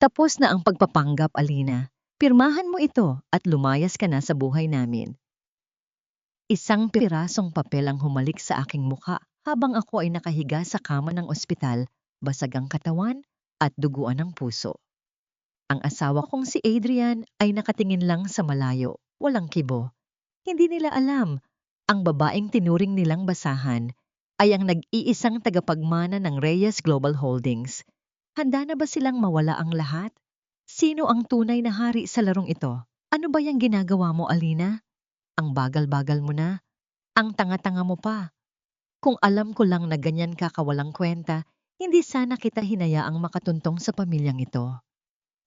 Tapos na ang pagpapanggap, Alina. Pirmahan mo ito at lumayas ka na sa buhay namin. Isang pirasong papel ang humalik sa aking mukha habang ako ay nakahiga sa kama ng ospital, basag ang katawan at duguan ang puso. Ang asawa kong si Adrian ay nakatingin lang sa malayo, walang kibo. Hindi nila alam, ang babaeng tinuring nilang basahan ay ang nag-iisang tagapagmana ng Reyes Global Holdings. Handa na ba silang mawala ang lahat? Sino ang tunay na hari sa larong ito? Ano ba yung ginagawa mo, Alina? Ang bagal-bagal mo na. Ang tanga-tanga mo pa. Kung alam ko lang na ganyan ka kawalang kwenta, hindi sana kita hinayaang makatuntong sa pamilyang ito.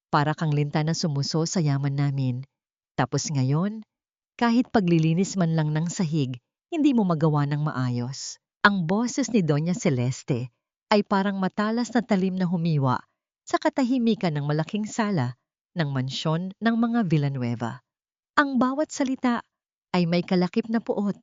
Para kang linta na sumuso sa yaman namin. Tapos ngayon, kahit paglilinis man lang ng sahig, hindi mo magawa ng maayos. Ang boses ni Doña Celeste ay parang matalas na talim na humiwa sa katahimikan ng malaking sala ng mansyon ng mga Villanueva. Ang bawat salita ay may kalakip na puot.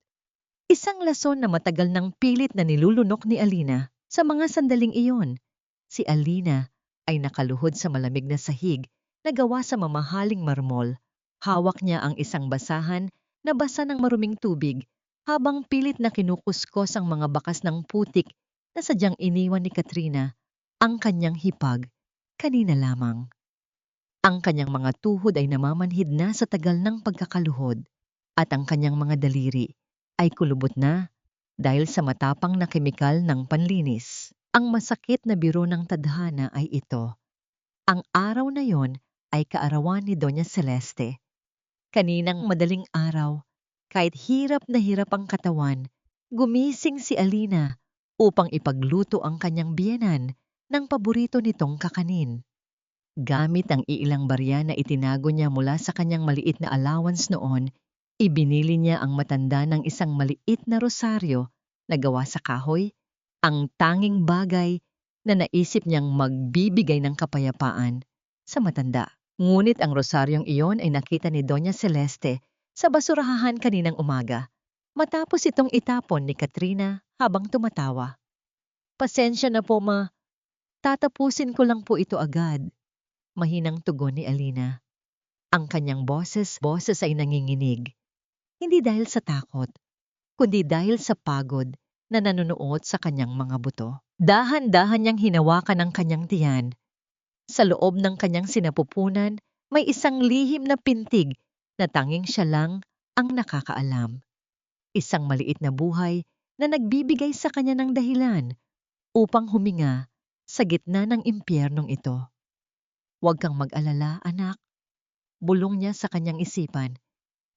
Isang lason na matagal ng pilit na nilulunok ni Alina sa mga sandaling iyon. Si Alina ay nakaluhod sa malamig na sahig na gawa sa mamahaling marmol. Hawak niya ang isang basahan na basa ng maruming tubig habang pilit na kinukuskos ang mga bakas ng putik na sadyang iniwan ni Katrina ang kanyang hipag kanina lamang. Ang kanyang mga tuhod ay namamanhid na sa tagal ng pagkakaluhod at ang kanyang mga daliri ay kulubot na dahil sa matapang na kemikal ng panlinis. Ang masakit na biro ng tadhana ay ito. Ang araw na yon ay kaarawan ni Doña Celeste. Kaninang madaling araw, kahit hirap na hirap ang katawan, gumising si Alina upang ipagluto ang kanyang biyenan ng paborito nitong kakanin. Gamit ang iilang barya na itinago niya mula sa kanyang maliit na allowance noon, ibinili niya ang matanda ng isang maliit na rosaryo na gawa sa kahoy, ang tanging bagay na naisip niyang magbibigay ng kapayapaan sa matanda. Ngunit ang rosaryong iyon ay nakita ni Doña Celeste sa basurahan kaninang umaga, matapos itong itapon ni Katrina habang tumatawa. Pasensya na po, ma. Tatapusin ko lang po ito agad. Mahinang tugon ni Alina. Ang kanyang boses ay nanginginig. Hindi dahil sa takot, kundi dahil sa pagod na nanunuot sa kanyang mga buto. Dahan-dahan niyang hinawakan ang kanyang tiyan. Sa loob ng kanyang sinapupunan, may isang lihim na pintig na tanging siya lang ang nakakaalam. Isang maliit na buhay na nagbibigay sa kanya ng dahilan upang huminga sa gitna ng impyernong ito. Huwag kang mag-alala, anak. Bulong niya sa kanyang isipan.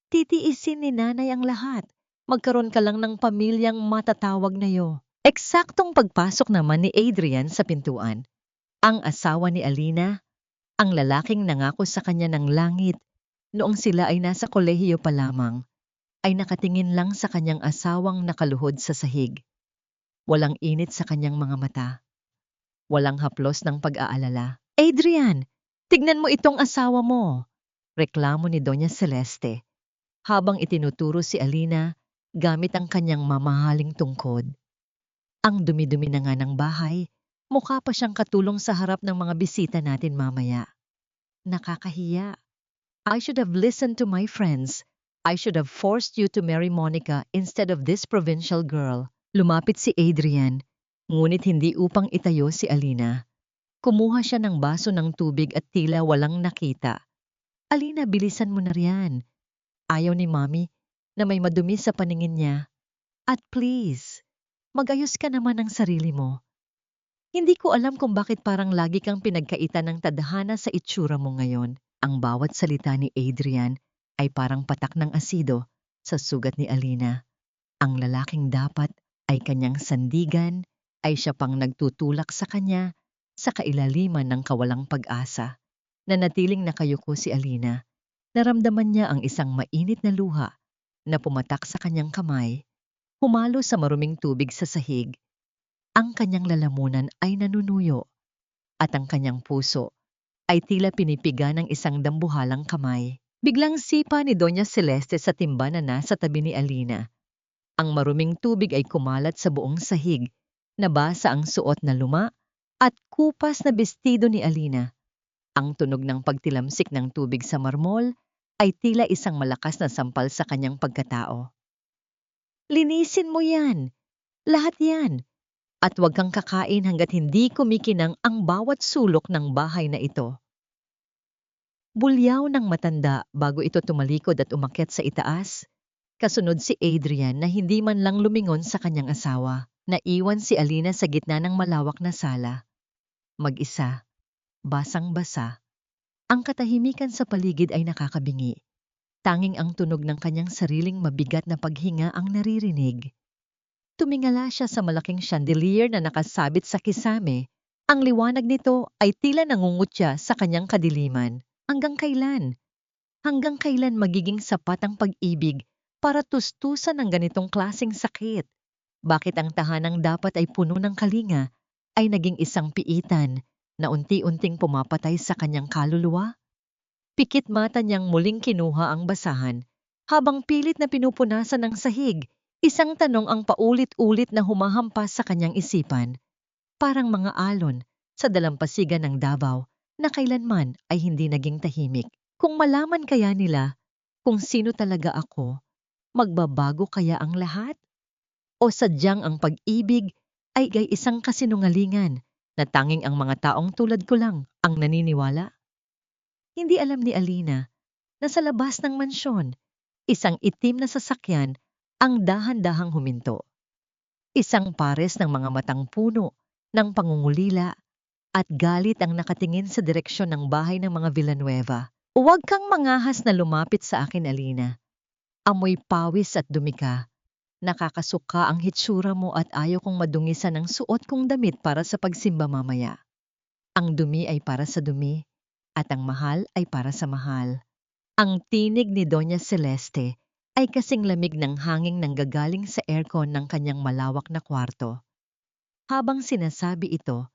Titiisin ni nanay ang lahat. Magkaroon ka lang ng pamilyang matatawag na iyo. Eksaktong pagpasok naman ni Adrian sa pintuan. Ang asawa ni Alina, ang lalaking nangako sa kanya ng langit noong sila ay nasa kolehiyo pa lamang, ay nakatingin lang sa kanyang asawang nakaluhod sa sahig. Walang init sa kanyang mga mata. Walang haplos ng pag-aalala. Adrian! Tignan mo itong asawa mo, reklamo ni Doña Celeste, habang itinuturo si Alina gamit ang kanyang mamahaling tungkod. Ang dumi-dumi na nga ng bahay, mukha pa siyang katulong sa harap ng mga bisita natin mamaya. Nakakahiya. I should have listened to my friends. I should have forced you to marry Monica instead of this provincial girl. Lumapit si Adrian, ngunit hindi upang itayo si Alina. Kumuha siya ng baso ng tubig at tila walang nakita. Alina, bilisan mo na riyan. Ayaw ni Mommy na may madumi sa paningin niya. At please, magayos ka naman ng sarili mo. Hindi ko alam kung bakit parang lagi kang pinagkaitan ng tadhana sa itsura mo ngayon. Ang bawat salita ni Adrian ay parang patak ng asido sa sugat ni Alina. Ang lalaking dapat ay kanyang sandigan, ay siya pang nagtutulak sa kanya sa kailaliman ng kawalang pag-asa. Nanatiling nakayuko si Alina. Naramdaman niya ang isang mainit na luha na pumatak sa kanyang kamay, humalo sa maruming tubig sa sahig. Ang kanyang lalamunan ay nanunuyo at ang kanyang puso ay tila pinipiga ng isang dambuhalang kamay. Biglang sipa ni Doña Celeste sa timba na nasa tabi ni Alina. Ang maruming tubig ay kumalat sa buong sahig, nabasa ang suot na luma at kupas na bestido ni Alina. Ang tunog ng pagtilamsik ng tubig sa marmol ay tila isang malakas na sampal sa kanyang pagkatao. Linisin mo yan! Lahat yan! At huwag kang kakain hanggat hindi kumikinang ang bawat sulok ng bahay na ito. Bulyaw ng matanda bago ito tumalikod at umakyat sa itaas. Kasunod si Adrian na hindi man lang lumingon sa kanyang asawa. Naiwan si Alina sa gitna ng malawak na sala. Mag-isa, basang-basa. Ang katahimikan sa paligid ay nakakabingi. Tanging ang tunog ng kanyang sariling mabigat na paghinga ang naririnig. Tumingala siya sa malaking chandelier na nakasabit sa kisame. Ang liwanag nito ay tila nangungutya sa kanyang kadiliman. Hanggang kailan? Hanggang kailan magiging sapat ang pag-ibig para tustusan ng ganitong klaseng sakit? Bakit ang tahanang dapat ay puno ng kalinga ay naging isang piitan na unti-unting pumapatay sa kanyang kaluluwa? Pikit mata niyang muling kinuha ang basahan habang pilit na pinupunasan ng sahig. Isang tanong ang paulit-ulit na humahampas sa kanyang isipan. Parang mga alon sa dalampasigan ng Davao na kailanman ay hindi naging tahimik. Kung malaman kaya nila kung sino talaga ako, magbabago kaya ang lahat? O sadyang ang pag-ibig ay isang kasinungalingan na tanging ang mga taong tulad ko lang ang naniniwala? Hindi alam ni Alina na sa labas ng mansyon, isang itim na sasakyan ang dahan-dahang huminto. Isang pares ng mga matang puno ng pangungulila at galit ang nakatingin sa direksyon ng bahay ng mga Villanueva. Huwag kang mangahas na lumapit sa akin, Alina. Amoy pawis at dumi ka. Nakakasuka ang hitsura mo at ayaw kong madungisan ang suot kong damit para sa pagsimba mamaya. Ang dumi ay para sa dumi at ang mahal ay para sa mahal. Ang tinig ni Doña Celeste ay kasing lamig ng hanging nanggagaling sa aircon ng kanyang malawak na kwarto. Habang sinasabi ito,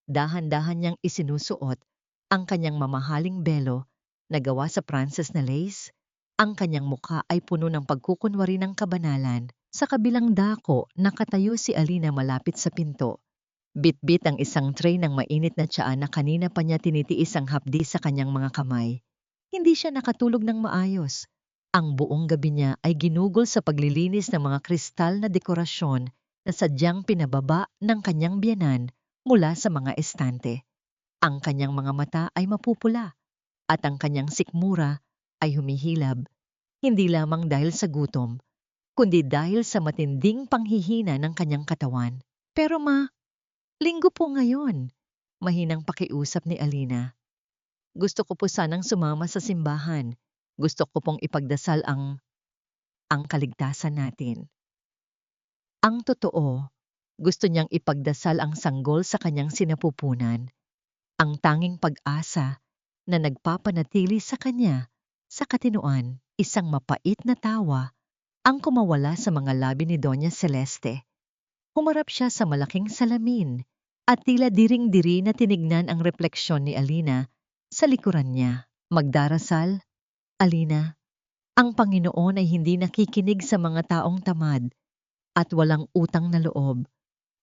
dahan-dahan niyang isinusuot ang kanyang mamahaling belo na gawa sa Pranses na lace. Ang kanyang mukha ay puno ng pagkukunwari ng kabanalan. Sa kabilang dako, nakatayo si Alina malapit sa pinto. Bit-bit ang isang tray ng mainit na tsaa na kanina pa niya tinitiis ang hapdi sa kanyang mga kamay. Hindi siya nakatulog ng maayos. Ang buong gabi niya ay ginugol sa paglilinis ng mga kristal na dekorasyon na sadyang pinababa ng kanyang biyenan mula sa mga estante. Ang kanyang mga mata ay mapupula at ang kanyang sikmura ay humihilab, hindi lamang dahil sa gutom, kundi dahil sa matinding panghihina ng kanyang katawan. Pero linggo po ngayon, mahinang pakiusap ni Alina. Gusto ko po sanang sumama sa simbahan. Gusto ko pong ipagdasal ang kaligtasan natin. Ang totoo, gusto niyang ipagdasal ang sanggol sa kanyang sinapupunan, ang tanging pag-asa na nagpapanatili sa kanya sa katinoan. Isang mapait na tawa ang kumawala sa mga labi ni Doña Celeste. Humarap siya sa malaking salamin at tila diring-diri na tinignan ang refleksyon ni Alina sa likuran niya. Magdarasal, Alina. Ang Panginoon ay hindi nakikinig sa mga taong tamad at walang utang na loob.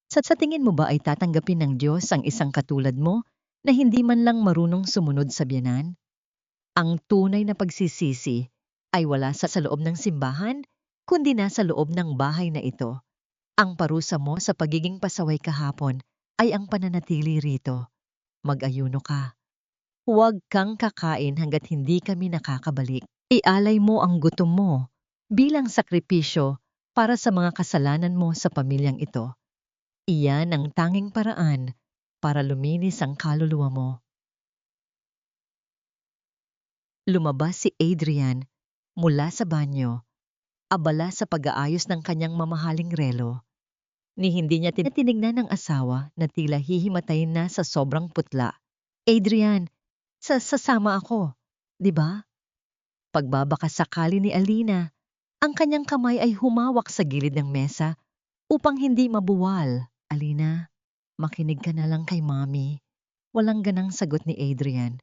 Sa tingin mo ba ay tatanggapin ng Diyos ang isang katulad mo na hindi man lang marunong sumunod sa biyenan? Ang tunay na pagsisisi ay wala sa loob ng simbahan, kundi nasa loob ng bahay na ito. Ang parusa mo sa pagiging pasaway kahapon ay ang pananatili rito. Mag-ayuno ka. Huwag kang kakain hanggat hindi kami nakakabalik. Ialay mo ang gutom mo bilang sakripisyo para sa mga kasalanan mo sa pamilyang ito. Iyan ang tanging paraan para luminis ang kaluluwa mo. Lumabas si Adrian mula sa banyo, abala sa pag-aayos ng kanyang mamahaling relo. Ni hindi niya tinignan ng asawa na tila hihimatayin na sa sobrang putla. Adrian, sasama ako, di ba? Pagbabakasakali ni Alina, ang kanyang kamay ay humawak sa gilid ng mesa upang hindi mabuwal. Alina, makinig ka na lang kay Mommy. Walang ganang sagot ni Adrian.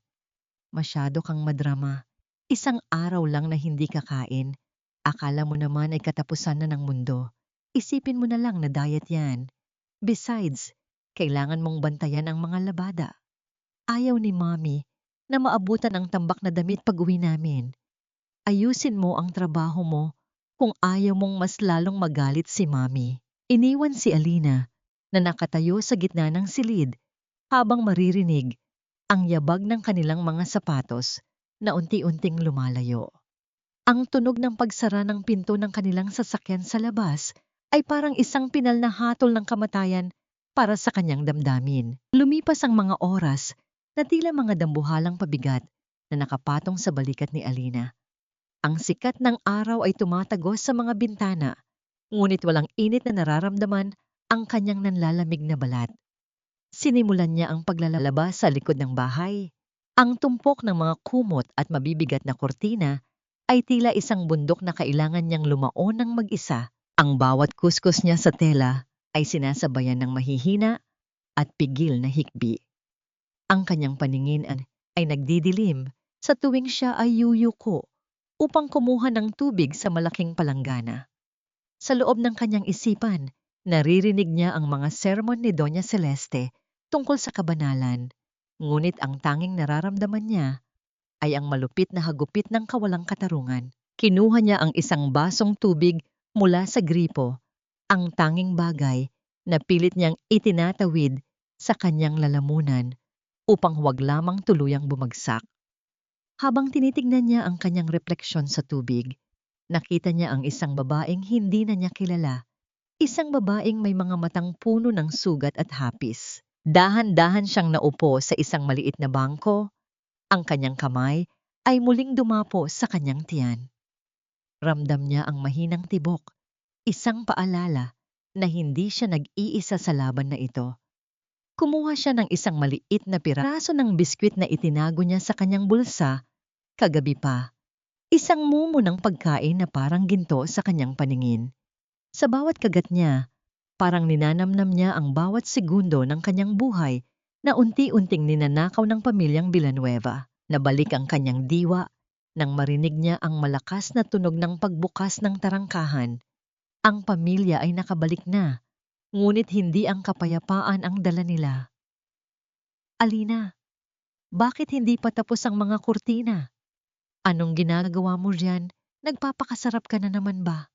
Masyado kang madrama. Isang araw lang na hindi kakain. Akala mo naman ay katapusan na ng mundo. Isipin mo na lang na diet yan. Besides, kailangan mong bantayan ang mga labada. Ayaw ni Mommy na maabutan ang tambak na damit pag-uwi namin. Ayusin mo ang trabaho mo kung ayaw mong mas lalong magalit si Mami. Iniwan si Alina na nakatayo sa gitna ng silid habang maririnig ang yabag ng kanilang mga sapatos na unti-unting lumalayo. Ang tunog ng pagsara ng pinto ng kanilang sasakyan sa labas ay parang isang pinal na hatol ng kamatayan para sa kanyang damdamin. Lumipas ang mga oras na tila mga dambuhalang pabigat na nakapatong sa balikat ni Alina. Ang sikat ng araw ay tumatagos sa mga bintana, ngunit walang init na nararamdaman ang kanyang nanlalamig na balat. Sinimulan niya ang paglalaba sa likod ng bahay. Ang tumpok ng mga kumot at mabibigat na kortina ay tila isang bundok na kailangan niyang lumaon ng mag-isa. Ang bawat kuskus niya sa tela ay sinasabayan ng mahihina at pigil na hikbi. Ang kanyang paningin ay nagdidilim sa tuwing siya ay yuyuko upang kumuha ng tubig sa malaking palanggana. Sa loob ng kanyang isipan, naririnig niya ang mga sermon ni Doña Celeste tungkol sa kabanalan, ngunit ang tanging nararamdaman niya ay ang malupit na hagupit ng kawalang katarungan. Kinuha niya ang isang basong tubig mula sa gripo, ang tanging bagay na pilit niyang itinatawid sa kanyang lalamunan upang huwag lamang tuluyang bumagsak. Habang tinitignan niya ang kanyang refleksyon sa tubig, nakita niya ang isang babaeng hindi na niya kilala. Isang babaeng may mga matang puno ng sugat at hapis. Dahan-dahan siyang naupo sa isang maliit na bangko. Ang kanyang kamay ay muling dumapo sa kanyang tiyan. Ramdam niya ang mahinang tibok, isang paalala na hindi siya nag-iisa sa laban na ito. Kumuha siya ng isang maliit na piraso ng biskwit na itinago niya sa kanyang bulsa kagabi pa. Isang mumo ng pagkain na parang ginto sa kanyang paningin. Sa bawat kagat niya, parang ninanamnam niya ang bawat segundo ng kanyang buhay na unti-unting ninanakaw ng pamilyang Villanueva. Nabalik ang kanyang diwa nang marinig niya ang malakas na tunog ng pagbukas ng tarangkahan. Ang pamilya ay nakabalik na, ngunit hindi ang kapayapaan ang dala nila. Alina, bakit hindi pa tapos ang mga kurtina? Anong ginagawa mo riyan? Nagpapakasarap ka na naman ba?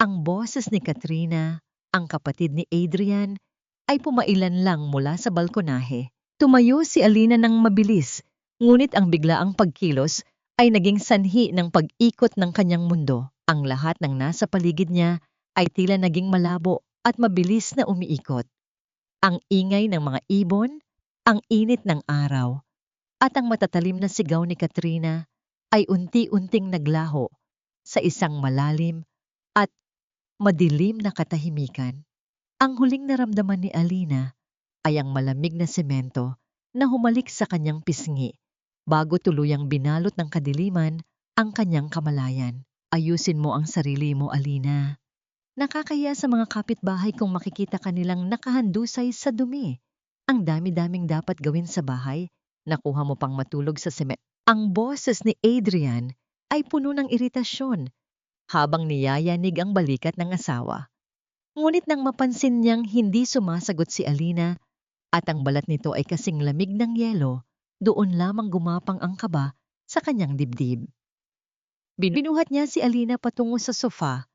Ang boses ni Katrina, ang kapatid ni Adrian, ay pumailan lang mula sa balkonahe. Tumayo si Alina ng mabilis, ngunit ang biglaang pagkilos ay naging sanhi ng pag-ikot ng kanyang mundo. Ang lahat ng nasa paligid niya ay tila naging malabo at mabilis na umiikot. Ang ingay ng mga ibon, ang init ng araw, at ang matatalim na sigaw ni Katrina ay unti-unting naglaho sa isang malalim at madilim na katahimikan. Ang huling naramdaman ni Alina ay ang malamig na semento na humalik sa kanyang pisngi bago tuluyang binalot ng kadiliman ang kanyang kamalayan. Ayusin mo ang sarili mo, Alina. Nakakahiya sa mga kapitbahay kung makikita kanilang nakahandusay sa dumi. Ang dami-daming dapat gawin sa bahay, nakuha mo pang matulog sa semento. Ang boses ni Adrian ay puno ng iritasyon habang niyayanig ang balikat ng asawa. Ngunit nang mapansin niyang hindi sumasagot si Alina at ang balat nito ay kasing lamig ng yelo, doon lamang gumapang ang kaba sa kanyang dibdib. Binuhat niya si Alina patungo sa sofa.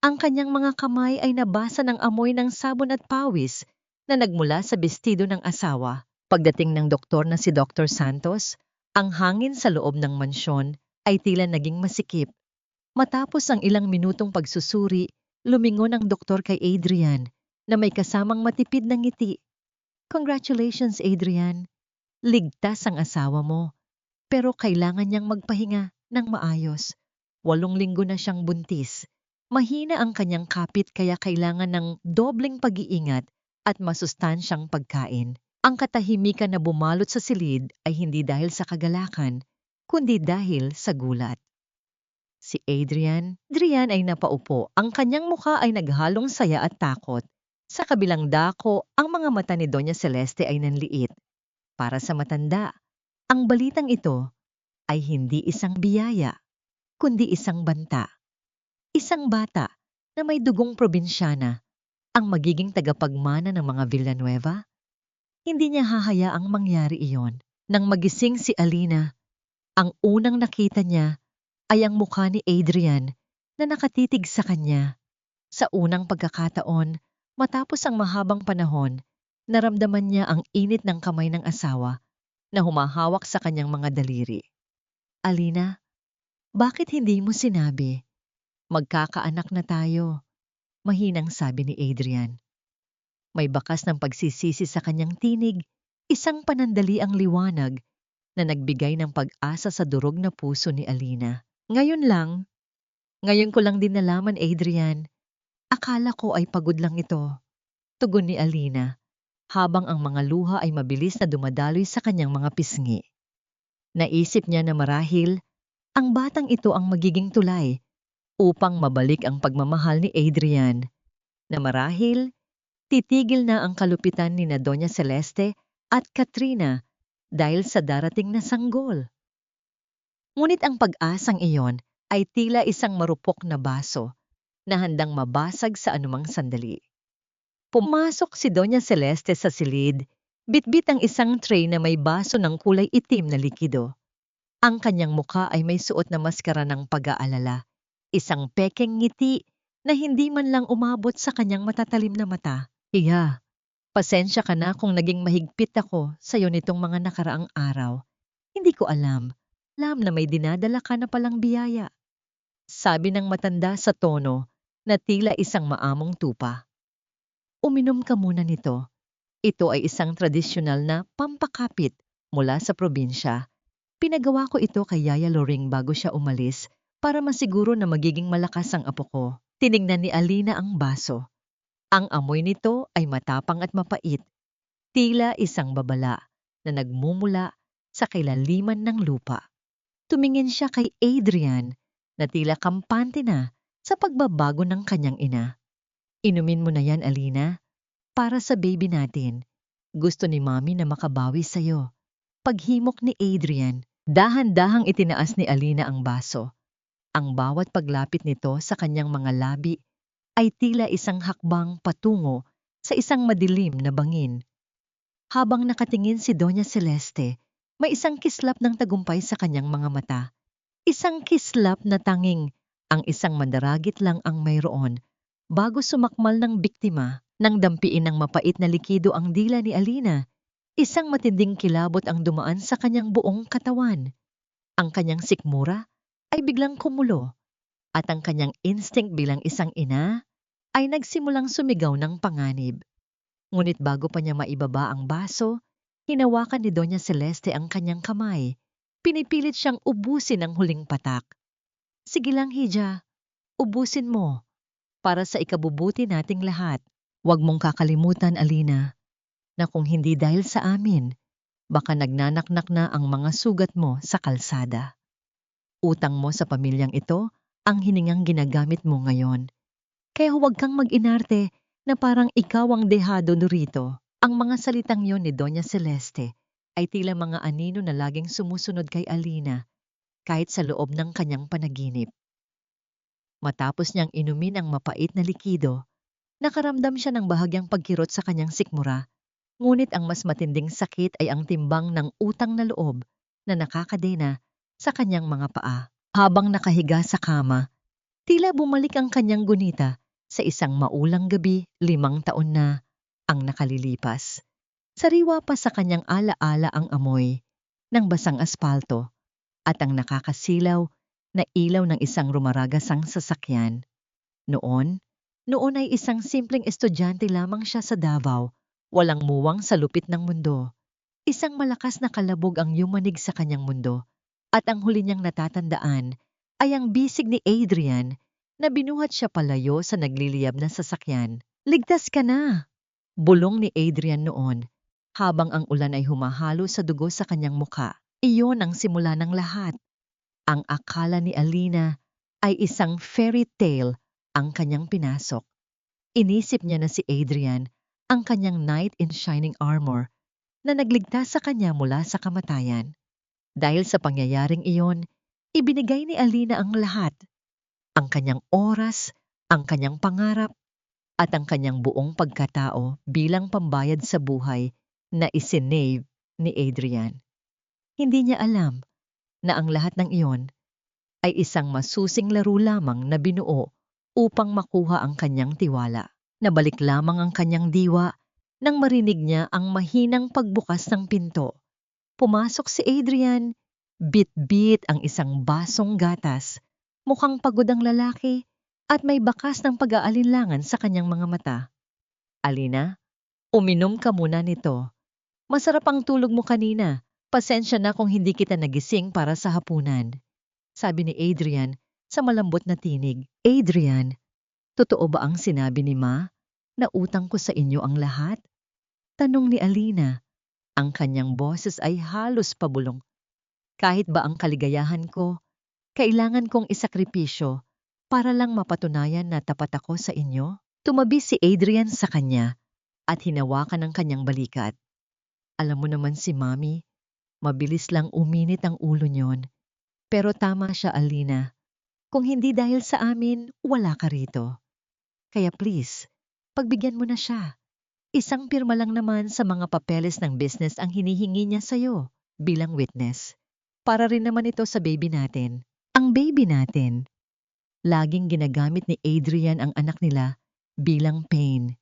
Ang kanyang mga kamay ay nabasa ng amoy ng sabon at pawis na nagmula sa bestido ng asawa. Pagdating ng doktor na si Dr. Santos, ang hangin sa loob ng mansyon ay tila naging masikip. Matapos ang ilang minutong pagsusuri, lumingon ang doktor kay Adrian na may kasamang matipid na ngiti. Congratulations, Adrian. Ligtas ang asawa mo, pero kailangan niyang magpahinga ng maayos. 8 linggo na siyang buntis. Mahina ang kanyang kapit kaya kailangan ng dobleng pag-iingat at masustansyang pagkain. Ang katahimikan na bumalot sa silid ay hindi dahil sa kagalakan, kundi dahil sa gulat. Si Adrian ay napaupo. Ang kanyang mukha ay naghalong saya at takot. Sa kabilang dako, ang mga mata ni Doña Celeste ay nanliit. Para sa matanda, ang balitang ito ay hindi isang biyaya, kundi isang banta. Isang bata na may dugong probinsyana ang magiging tagapagmana ng mga Villanueva. Hindi niya hahayaang mangyari iyon. Nang magising si Alina, ang unang nakita niya ay ang mukha ni Adrian na nakatitig sa kanya. Sa unang pagkakataon, matapos ang mahabang panahon, naramdaman niya ang init ng kamay ng asawa na humahawak sa kanyang mga daliri. Alina, bakit hindi mo sinabi? Magkakaanak na tayo, mahinang sabi ni Adrian. May bakas ng pagsisisi sa kanyang tinig, isang panandaliang liwanag na nagbigay ng pag-asa sa durog na puso ni Alina. Ngayon ko lang din nalaman, Adrian. Akala ko ay pagod lang ito. Tugon ni Alina, habang ang mga luha ay mabilis na dumadaloy sa kanyang mga pisngi. Naisip niya na marahil ang batang ito ang magiging tulay upang mabalik ang pagmamahal ni Adrian, na marahil titigil na ang kalupitan ni na Doña Celeste at Katrina dahil sa darating na sanggol. Ngunit ang pag-asang iyon ay tila isang marupok na baso na handang mabasag sa anumang sandali. Pumasok si Doña Celeste sa silid, bitbit ang isang tray na may baso ng kulay itim na likido. Ang kanyang mukha ay may suot na maskara ng pag-aalala, isang pekeng ngiti na hindi man lang umabot sa kanyang matatalim na mata. Iya, pasensya ka na kung naging mahigpit ako sa iyo nitong mga nakaraang araw. Hindi ko alam na may dinadala ka na palang biyaya. Sabi ng matanda sa tono na tila isang maamong tupa. Uminom ka muna nito. Ito ay isang tradisyonal na pampakapit mula sa probinsya. Pinagawa ko ito kay Yaya Loring bago siya umalis para masiguro na magiging malakas ang apo ko. Tiningnan ni Alina ang baso. Ang amoy nito ay matapang at mapait. Tila isang babala na nagmumula sa kailaliman ng lupa. Tumingin siya kay Adrian na tila kampante na sa pagbabago ng kanyang ina. Inumin mo na yan, Alina, para sa baby natin. Gusto ni Mami na makabawi sa'yo. Paghimok ni Adrian, dahan-dahang itinaas ni Alina ang baso. Ang bawat paglapit nito sa kanyang mga labi ay tila isang hakbang patungo sa isang madilim na bangin. Habang nakatingin si Doña Celeste, may isang kislap ng tagumpay sa kanyang mga mata. Isang kislap na tanging ang isang mandaragit lang ang mayroon bago sumakmal ng biktima nang dampiin ng mapait na likido ang dila ni Alina. Isang matinding kilabot ang dumaan sa kanyang buong katawan. Ang kanyang sikmura ay biglang kumulo at ang kanyang instinct bilang isang ina ay nagsimulang sumigaw ng panganib. Ngunit bago pa niya maibaba ang baso, hinawakan ni Doña Celeste ang kanyang kamay. Pinipilit siyang ubusin ang huling patak. Sige lang, Hija, ubusin mo para sa ikabubuti nating lahat. Huwag mong kakalimutan, Alina, na kung hindi dahil sa amin, baka nagnanaknak na ang mga sugat mo sa kalsada. Utang mo sa pamilyang ito ang hiningang ginagamit mo ngayon. Kaya huwag kang mag-inarte na parang ikaw ang dehado rito. Ang mga salitang yon ni Doña Celeste ay tila mga anino na laging sumusunod kay Alina kahit sa loob ng kanyang panaginip. Matapos niyang inumin ang mapait na likido, nakaramdam siya ng bahagyang pagkirot sa kanyang sikmura. Ngunit ang mas matinding sakit ay ang timbang ng utang na loob na nakakadena sa kanyang mga paa. Habang nakahiga sa kama, tila bumalik ang kanyang gunita sa isang maulang gabi 5 taon na ang nakalilipas. Sariwa pa sa kanyang alaala ang amoy ng basang aspalto at ang nakakasilaw na ilaw ng isang rumaragasang sasakyan. Noon ay isang simpleng estudyante lamang siya sa Davao. Walang muwang sa lupit ng mundo. Isang malakas na kalabog ang yumanig sa kanyang mundo at ang huli niyang natatandaan ay ang bisig ni Adrian na binuhat siya palayo sa nagliliyab na sasakyan. Ligtas ka na! Bulong ni Adrian noon habang ang ulan ay humahalo sa dugo sa kanyang muka. Iyon ang simula ng lahat. Ang akala ni Alina ay isang fairy tale ang kanyang pinasok. Inisip niya na si Adrian ang kanyang knight in shining armor na nagligtas sa kanya mula sa kamatayan. Dahil sa pangyayaring iyon, ibinigay ni Alina ang lahat. Ang kanyang oras, ang kanyang pangarap, at ang kanyang buong pagkatao bilang pambayad sa buhay na isinave ni Adrian. Hindi niya alam na ang lahat ng iyon ay isang masusing laro lamang na binuo upang makuha ang kanyang tiwala. Nabalik lamang ang kanyang diwa nang marinig niya ang mahinang pagbukas ng pinto. Pumasok si Adrian, bit-bit ang isang basong gatas. Mukhang pagod ang lalaki at may bakas ng pag-aalinlangan sa kanyang mga mata. Alina, uminom ka muna nito. Masarap ang tulog mo kanina. Pasensya na kung hindi kita nagising para sa hapunan. Sabi ni Adrian sa malambot na tinig. Adrian, totoo ba ang sinabi ni Ma na utang ko sa inyo ang lahat? Tanong ni Alina. Ang kanyang boses ay halos pabulong. Kahit ba ang kaligayahan ko, kailangan kong isakripisyo para lang mapatunayan na tapat ako sa inyo? Tumabi si Adrian sa kanya at hinawakan ang kanyang balikat. Alam mo naman si Mami, mabilis lang uminit ang ulo niyon. Pero tama siya, Alina. Kung hindi dahil sa amin, wala ka rito. Kaya please, pagbigyan mo na siya. Isang pirma lang naman sa mga papeles ng business ang hinihingi niya sa'yo bilang witness. Para rin naman ito sa baby natin. Ang baby natin. Laging ginagamit ni Adrian ang anak nila bilang pain.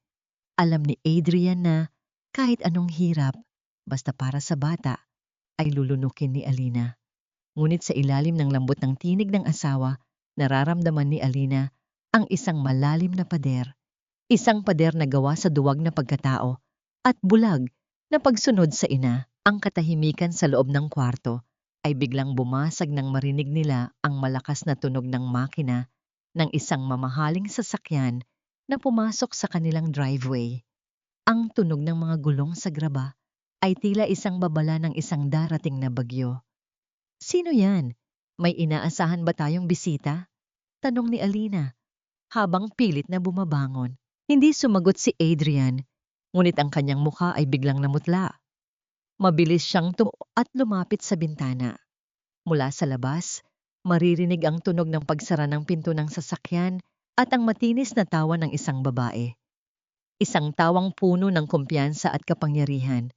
Alam ni Adrian na kahit anong hirap, basta para sa bata, ay lulunukin ni Alina. Ngunit sa ilalim ng lambot ng tinig ng asawa, nararamdaman ni Alina ang isang malalim na pader. Isang pader na gawa sa duwag na pagkatao at bulag na pagsunod sa ina. Ang katahimikan sa loob ng kwarto ay biglang bumasag nang marinig nila ang malakas na tunog ng makina ng isang mamahaling sasakyan na pumasok sa kanilang driveway. Ang tunog ng mga gulong sa graba ay tila isang babala ng isang darating na bagyo. Sino yan? May inaasahan ba tayong bisita? Tanong ni Alina habang pilit na bumabangon. Hindi sumagot si Adrian, ngunit ang kanyang mukha ay biglang namutla. Mabilis siyang tumakbo at lumapit sa bintana. Mula sa labas, maririnig ang tunog ng pagsara ng pinto ng sasakyan at ang matinis na tawa ng isang babae. Isang tawang puno ng kumpiyansa at kapangyarihan.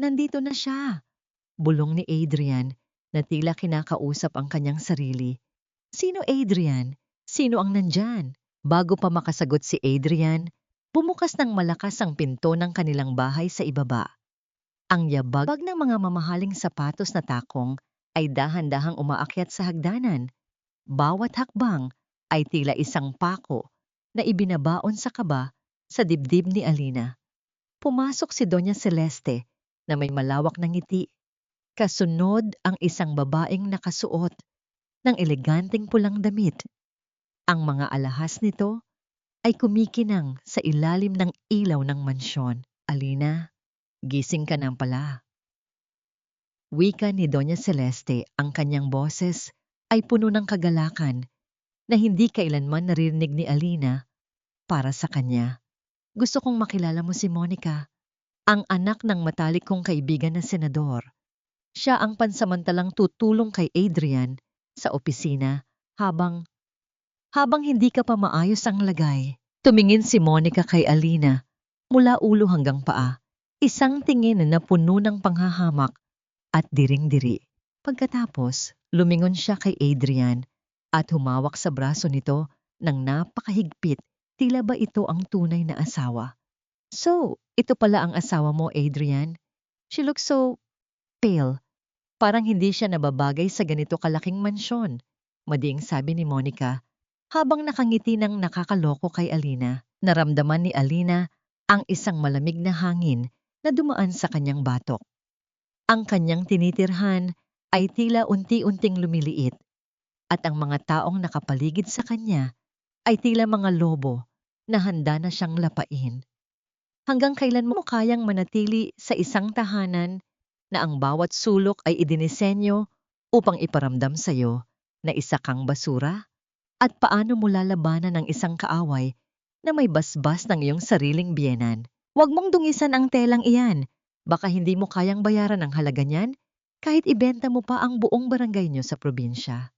Nandito na siya! Bulong ni Adrian na tila kinakausap ang kanyang sarili. Sino Adrian? Sino ang nandyan? Bago pa makasagot si Adrian, bumukas ng malakas ang pinto ng kanilang bahay sa ibaba. Ang yabag ng mga mamahaling sapatos na takong ay dahan-dahang umaakyat sa hagdanan. Bawat hakbang ay tila isang pako na ibinabaon sa kaba sa dibdib ni Alina. Pumasok si Doña Celeste na may malawak na ngiti. Kasunod ang isang babaeng nakasuot ng eleganteng pulang damit. Ang mga alahas nito ay kumikinang sa ilalim ng ilaw ng mansyon. Alina, gising ka na pala. Wika ni Doña Celeste, ang kanyang boses ay puno ng kagalakan na hindi kailanman naririnig ni Alina para sa kanya. Gusto kong makilala mo si Monica, ang anak ng matalik kong kaibigan na senador. Siya ang pansamantalang tutulong kay Adrian sa opisina habang hindi ka pa maayos ang lagay. Tumingin si Monica kay Alina mula ulo hanggang paa. Isang tingin na puno ng panghahamak at diring-diri. Pagkatapos, lumingon siya kay Adrian at humawak sa braso nito ng napakahigpit, tila ba ito ang tunay na asawa. So, ito pala ang asawa mo, Adrian. She looks so pale. Parang hindi siya nababagay sa ganito kalaking mansyon. Mading sabi ni Monica habang nakangiti ng nakakaloko kay Alina. Naramdaman ni Alina ang isang malamig na hangin na dumaan sa kanyang batok. Ang kanyang tinitirhan ay tila unti-unting lumiliit at ang mga taong nakapaligid sa kanya ay tila mga lobo na handa na siyang lapain. Hanggang kailan mo kayang manatili sa isang tahanan na ang bawat sulok ay idinisenyo upang iparamdam sa iyo na isa kang basura? At paano mo lalabanan ang isang kaaway na may basbas ng iyong sariling biyenan? Huwag mong dungisan ang telang iyan. Baka hindi mo kayang bayaran ang halaga niyan kahit ibenta mo pa ang buong barangay niyo sa probinsya.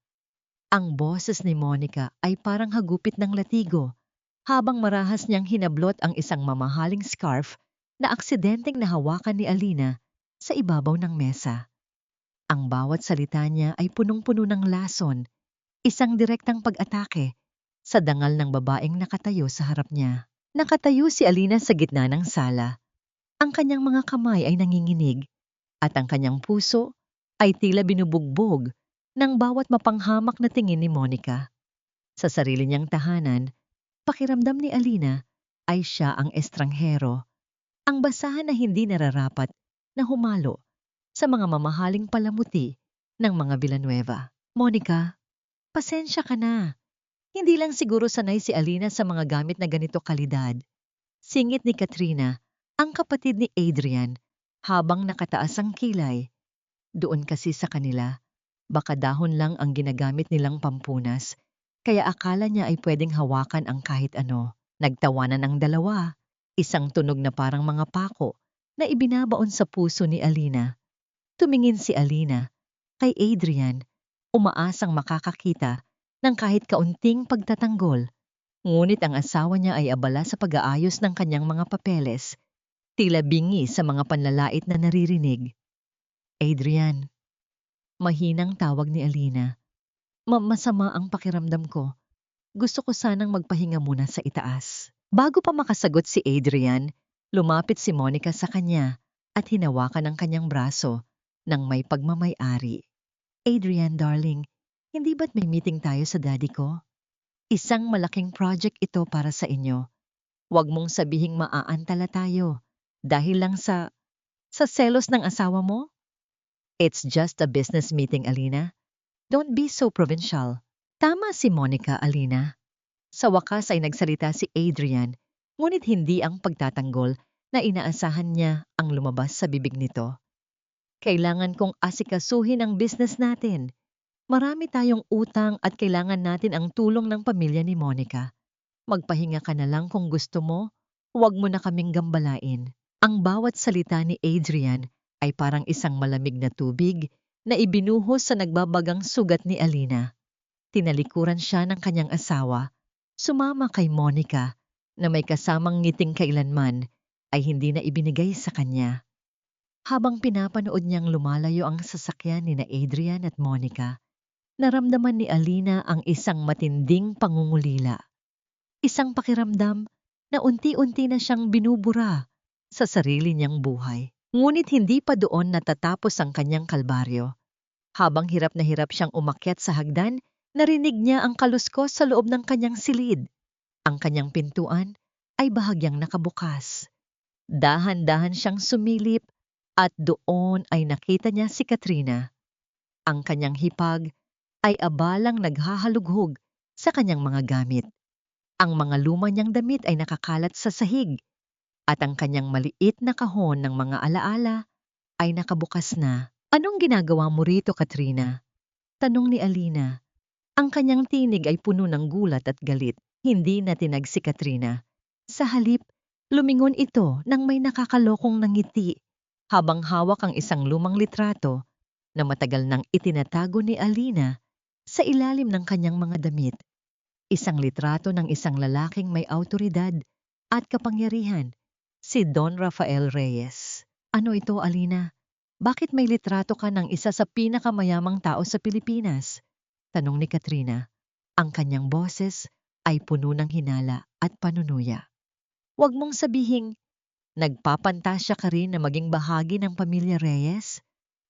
Ang boses ni Monica ay parang hagupit ng latigo habang marahas niyang hinablot ang isang mamahaling scarf na aksidenteng nahawakan ni Alina sa ibabaw ng mesa. Ang bawat salita niya ay punong-puno ng lason, isang direktang pag-atake sa dangal ng babaeng nakatayo sa harap niya. Nakatayo si Alina sa gitna ng sala. Ang kanyang mga kamay ay nanginginig at ang kanyang puso ay tila binubugbog ng bawat mapanghamak na tingin ni Monica. Sa sarili niyang tahanan, pakiramdam ni Alina ay siya ang estranghero, ang basahan na hindi nararapat na humalo sa mga mamahaling palamuti ng mga Villanueva. Monica, pasensya ka na. Hindi lang siguro sanay si Alina sa mga gamit na ganito kalidad. Singit ni Katrina, ang kapatid ni Adrian, habang nakataas ang kilay. Doon kasi sa kanila, baka dahon lang ang ginagamit nilang pampunas, kaya akala niya ay pwedeng hawakan ang kahit ano. Nagtawanan ang dalawa, isang tunog na parang mga pako na ibinabaon sa puso ni Alina. Tumingin si Alina kay Adrian, umaasang makakakita ng kahit kaunting pagtatanggol. Ngunit ang asawa niya ay abala sa pag-aayos ng kanyang mga papeles, tila bingi sa mga panlalait na naririnig. Adrian, mahinang tawag ni Alina. Masama ang pakiramdam ko. Gusto ko sanang magpahinga muna sa itaas. Bago pa makasagot si Adrian, lumapit si Monica sa kanya at hinawakan ang kanyang braso ng may pagmamay-ari. Adrian, darling, hindi ba't may meeting tayo sa daddy ko? Isang malaking project ito para sa inyo. Huwag mong sabihing maaantala tayo dahil lang sa selos ng asawa mo? It's just a business meeting, Alina. Don't be so provincial. Tama si Monica, Alina. Sa wakas ay nagsalita si Adrian, ngunit hindi ang pagtatanggol na inaasahan niya ang lumabas sa bibig nito. Kailangan kong asikasuhin ang business natin. Marami tayong utang at kailangan natin ang tulong ng pamilya ni Monica. Magpahinga ka na lang kung gusto mo, huwag mo na kaming gambalain. Ang bawat salita ni Adrian ay parang isang malamig na tubig na ibinuhos sa nagbabagang sugat ni Alina. Tinalikuran siya ng kanyang asawa, sumama kay Monica na may kasamang ngiting kailanman ay hindi na ibinigay sa kanya. Habang pinapanood niyang lumalayo ang sasakyan ni na Adrian at Monica, naramdaman ni Alina ang isang matinding pangungulila. Isang pakiramdam na unti-unti na siyang binubura sa sarili niyang buhay. Ngunit hindi pa doon natatapos ang kanyang kalbaryo. Habang hirap na hirap siyang umakyat sa hagdan, narinig niya ang kaluskos sa loob ng kanyang silid. Ang kanyang pintuan ay bahagyang nakabukas. Dahan-dahan siyang sumilip at doon ay nakita niya si Katrina. Ang kanyang hipag ay abalang naghahalughog sa kanyang mga gamit. Ang mga luma niyang damit ay nakakalat sa sahig at ang kanyang maliit na kahon ng mga alaala ay nakabukas na. Anong ginagawa mo rito, Katrina? Tanong ni Alina. Ang kanyang tinig ay puno ng gulat at galit. Hindi na tinag si Katrina. Sa halip, lumingon ito nang may nakakalokong nangiti habang hawak ang isang lumang litrato na matagal nang itinatago ni Alina sa ilalim ng kanyang mga damit. Isang litrato ng isang lalaking may awtoridad at kapangyarihan, si Don Rafael Reyes. Ano ito, Alina? Bakit may litrato ka ng isa sa pinakamayamang tao sa Pilipinas? Tanong ni Katrina. Ang kanyang boses ay puno ng hinala at panunuya. Huwag mong sabihing, nagpapantasya ka rin na maging bahagi ng pamilya Reyes?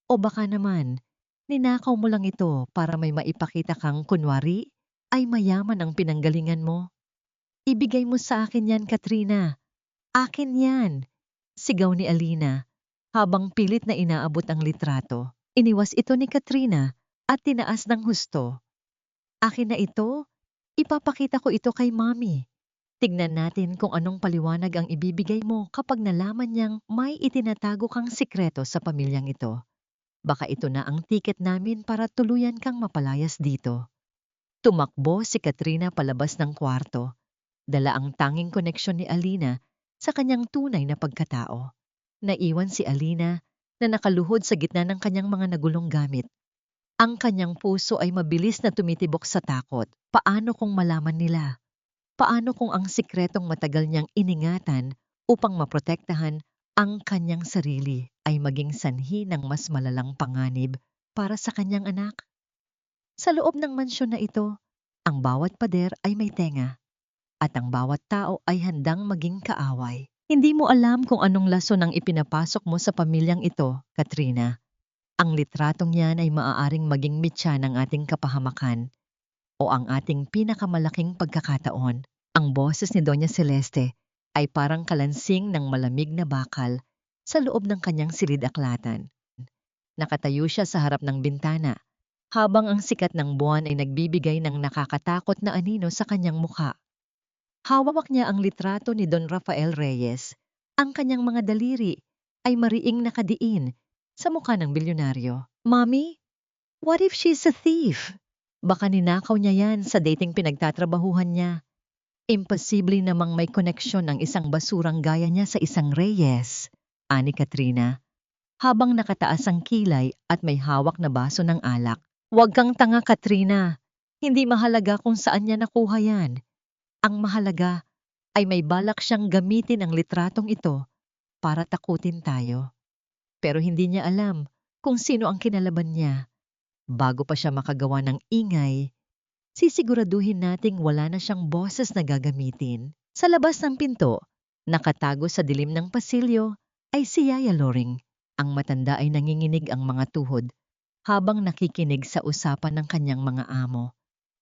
O baka naman, ninakaw mo lang ito para may maipakita kang kunwari ay mayaman ang pinanggalingan mo? Ibigay mo sa akin yan, Katrina. Akin yan, sigaw ni Alina habang pilit na inaabot ang litrato. Iniwas ito ni Katrina at tinaas ng husto. Akin na ito, ipapakita ko ito kay Mami. Tignan natin kung anong paliwanag ang ibibigay mo kapag nalaman niyang may itinatago kang sikreto sa pamilyang ito. Baka ito na ang tiket namin para tuluyan kang mapalayas dito. Tumakbo si Katrina palabas ng kwarto. Dala ang tanging koneksyon ni Alina sa kanyang tunay na pagkatao. Naiwan si Alina na nakaluhod sa gitna ng kanyang mga nagulong gamit. Ang kanyang puso ay mabilis na tumitibok sa takot. Paano kung malaman nila? Paano kung ang sikretong matagal niyang iningatan upang maprotektahan ang kanyang sarili ay maging sanhi ng mas malalang panganib para sa kanyang anak. Sa loob ng mansyon na ito, ang bawat pader ay may tenga at ang bawat tao ay handang maging kaaway. Hindi mo alam kung anong lason ang ipinapasok mo sa pamilyang ito, Katrina. Ang litratong yan ay maaaring maging mitya ng ating kapahamakan o ang ating pinakamalaking pagkakataon. Ang boses ni Doña Celeste ay parang kalansing ng malamig na bakal sa loob ng kanyang silid-aklatan. Nakatayo siya sa harap ng bintana habang ang sikat ng buwan ay nagbibigay ng nakakatakot na anino sa kanyang mukha. Hawak niya ang litrato ni Don Rafael Reyes. Ang kanyang mga daliri ay mariing nakadiin sa mukha ng bilyonaryo. Mommy, what if she's a thief? Baka ninakaw niya yan sa dating pinagtatrabahuhan niya. Imposible namang may koneksyon ang isang basurang gaya niya sa isang Reyes, ani Katrina, habang nakataas ang kilay at may hawak na baso ng alak. Huwag kang tanga, Katrina. Hindi mahalaga kung saan niya nakuha yan. Ang mahalaga ay may balak siyang gamitin ang litratong ito para takutin tayo. Pero hindi niya alam kung sino ang kinalaban niya. Bago pa siya makagawa ng ingay, sisiguraduhin nating wala na siyang boses na gagamitin. Sa labas ng pinto, nakatago sa dilim ng pasilyo, ay si Yaya Loring. Ang matanda ay nanginginig ang mga tuhod habang nakikinig sa usapan ng kanyang mga amo.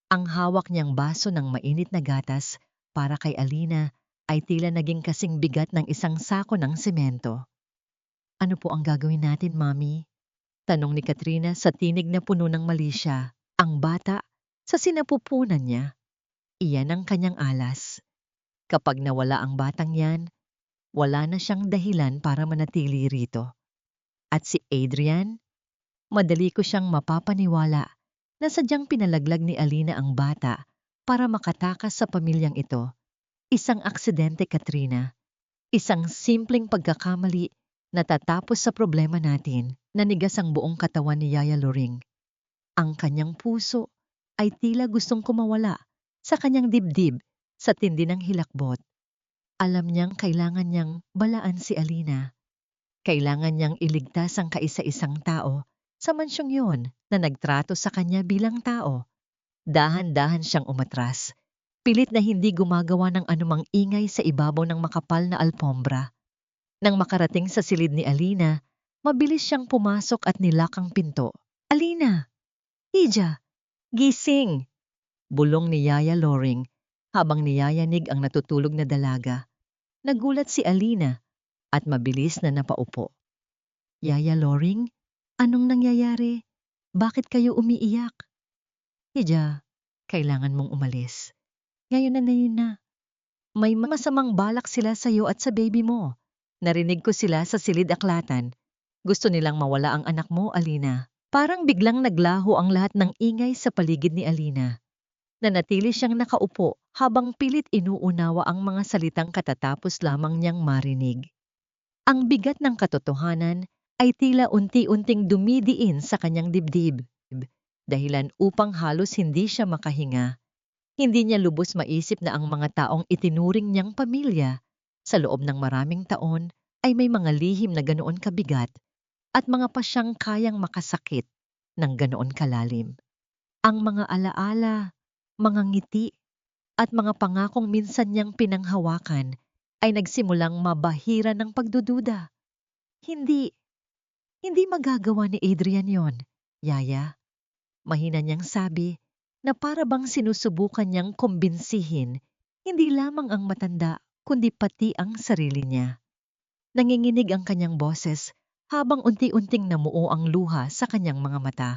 Ang hawak niyang baso ng mainit na gatas para kay Alina ay tila naging kasing bigat ng isang sako ng semento. Ano po ang gagawin natin, Mami? Tanong ni Katrina sa tinig na puno ng malisya. Ang bata, sa sinapupunan niya, iyan ang kanyang alas. Kapag nawala ang batang yan, wala na siyang dahilan para manatili rito. At si Adrian, madali ko siyang mapapaniwala na sadyang pinalaglag ni Alina ang bata para makatakas sa pamilyang ito. Isang aksidente, Katrina. Isang simpleng pagkakamali na tatapos sa problema natin. Nanigas ang buong katawan ni Yaya Loring. Ang kanyang puso ay tila gustong kumawala sa kanyang dibdib sa tindi ng hilakbot. Alam niyang kailangan niyang balaan si Alina. Kailangan niyang iligtas ang kaisa-isang tao sa mansyong yon na nagtrato sa kanya bilang tao. Dahan-dahan siyang umatras, pilit na hindi gumagawa ng anumang ingay sa ibabaw ng makapal na alpombra. Nang makarating sa silid ni Alina, mabilis siyang pumasok at nilak ang pinto. Alina! Hija! Gising! Bulong ni Yaya Loring habang niyayanig ang natutulog na dalaga. Nagulat si Alina at mabilis na napaupo. Yaya Loring, anong nangyayari? Bakit kayo umiiyak? Hija, kailangan mong umalis. Ngayon na. May masamang balak sila sa iyo at sa baby mo. Narinig ko sila sa silid-aklatan. Gusto nilang mawala ang anak mo, Alina. Parang biglang naglaho ang lahat ng ingay sa paligid ni Alina. Nanatili siyang nakaupo habang pilit inuunawa ang mga salitang katatapos lamang niyang marinig. Ang bigat ng katotohanan ay tila unti-unting dumidiin sa kanyang dibdib. Dahilan upang halos hindi siya makahinga. Hindi niya lubos maisip na ang mga taong itinuring niyang pamilya sa loob ng maraming taon ay may mga lihim na ganoon kabigat at mga pasyang kayang makasakit ng ganoon kalalim. Ang mga alaala, mga ngiti, at mga pangakong minsan niyang pinanghawakan ay nagsimulang mabahira ng pagdududa. Hindi magagawa ni Adrian yon, Yaya. Mahina niyang sabi na para bang sinusubukan niyang kumbinsihin hindi lamang ang matanda kundi pati ang sarili niya. Nanginginig ang kanyang boses habang unti-unting namuo ang luha sa kanyang mga mata.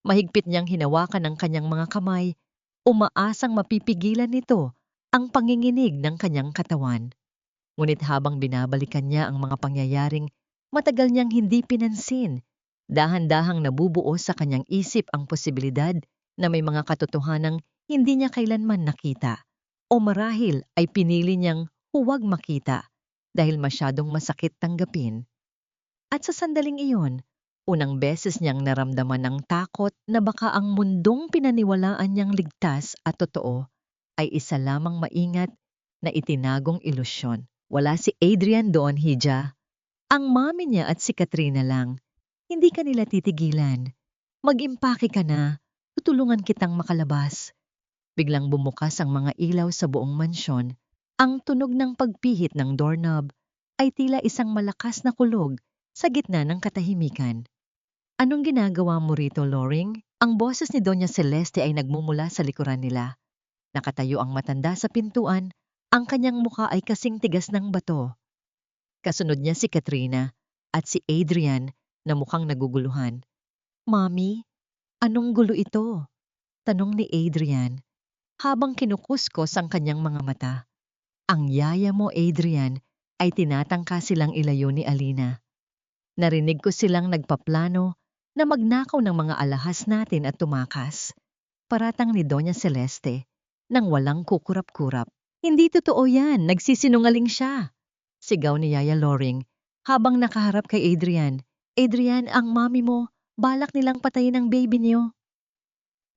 Mahigpit niyang hinawakan ang kanyang mga kamay, umaasang mapipigilan nito ang panginginig ng kanyang katawan. Ngunit habang binabalikan niya ang mga pangyayaring matagal niyang hindi pinansin, dahan-dahang nabubuo sa kanyang isip ang posibilidad na may mga katotohanang hindi niya kailanman nakita o marahil ay pinili niyang huwag makita dahil masyadong masakit tanggapin. At sa sandaling iyon, unang beses niyang naramdaman ang takot na baka ang mundong pinaniwalaan niyang ligtas at totoo ay isa lamang maingat na itinagong ilusyon. Wala si Adrian doon, Hija. Ang mami niya at si Katrina lang. Hindi kanila titigilan. Mag-impake ka na. Tutulungan kitang makalabas. Biglang bumukas ang mga ilaw sa buong mansyon. Ang tunog ng pagpihit ng doorknob ay tila isang malakas na kulog sa gitna ng katahimikan. Anong ginagawa mo rito, Loring? Ang boses ni Doña Celeste ay nagmumula sa likuran nila. Nakatayo ang matanda sa pintuan, ang kanyang mukha ay kasing tigas ng bato. Kasunod niya si Katrina at si Adrian na mukhang naguguluhan. Mami, anong gulo ito? Tanong ni Adrian habang kinukuskos ang kanyang mga mata. Ang yaya mo, Adrian, ay tinatangka silang ilayo ni Alina. Narinig ko silang nagpaplano na magnakaw ng mga alahas natin at tumakas. Paratang ni Doña Celeste nang walang kukurap-kurap. Hindi totoo yan, nagsisinungaling siya. Sigaw ni Yaya Loring habang nakaharap kay Adrian. Adrian, ang mami mo, balak nilang patayin ang baby niyo.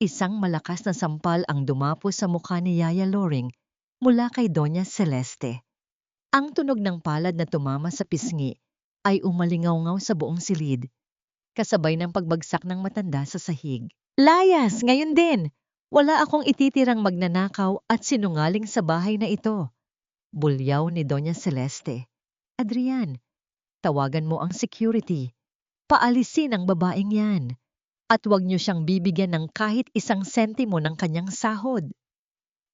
Isang malakas na sampal ang dumapo sa mukha ni Yaya Loring mula kay Doña Celeste. Ang tunog ng palad na tumama sa pisngi ay umalingaw-ngaw sa buong silid, kasabay ng pagbagsak ng matanda sa sahig. Layas, ngayon din! Wala akong ititirang magnanakaw at sinungaling sa bahay na ito. Bulyaw ni Doña Celeste. Adrian, tawagan mo ang security. Paalisin ang babaeng yan. At huwag niyo siyang bibigyan ng kahit isang sentimo ng kanyang sahod.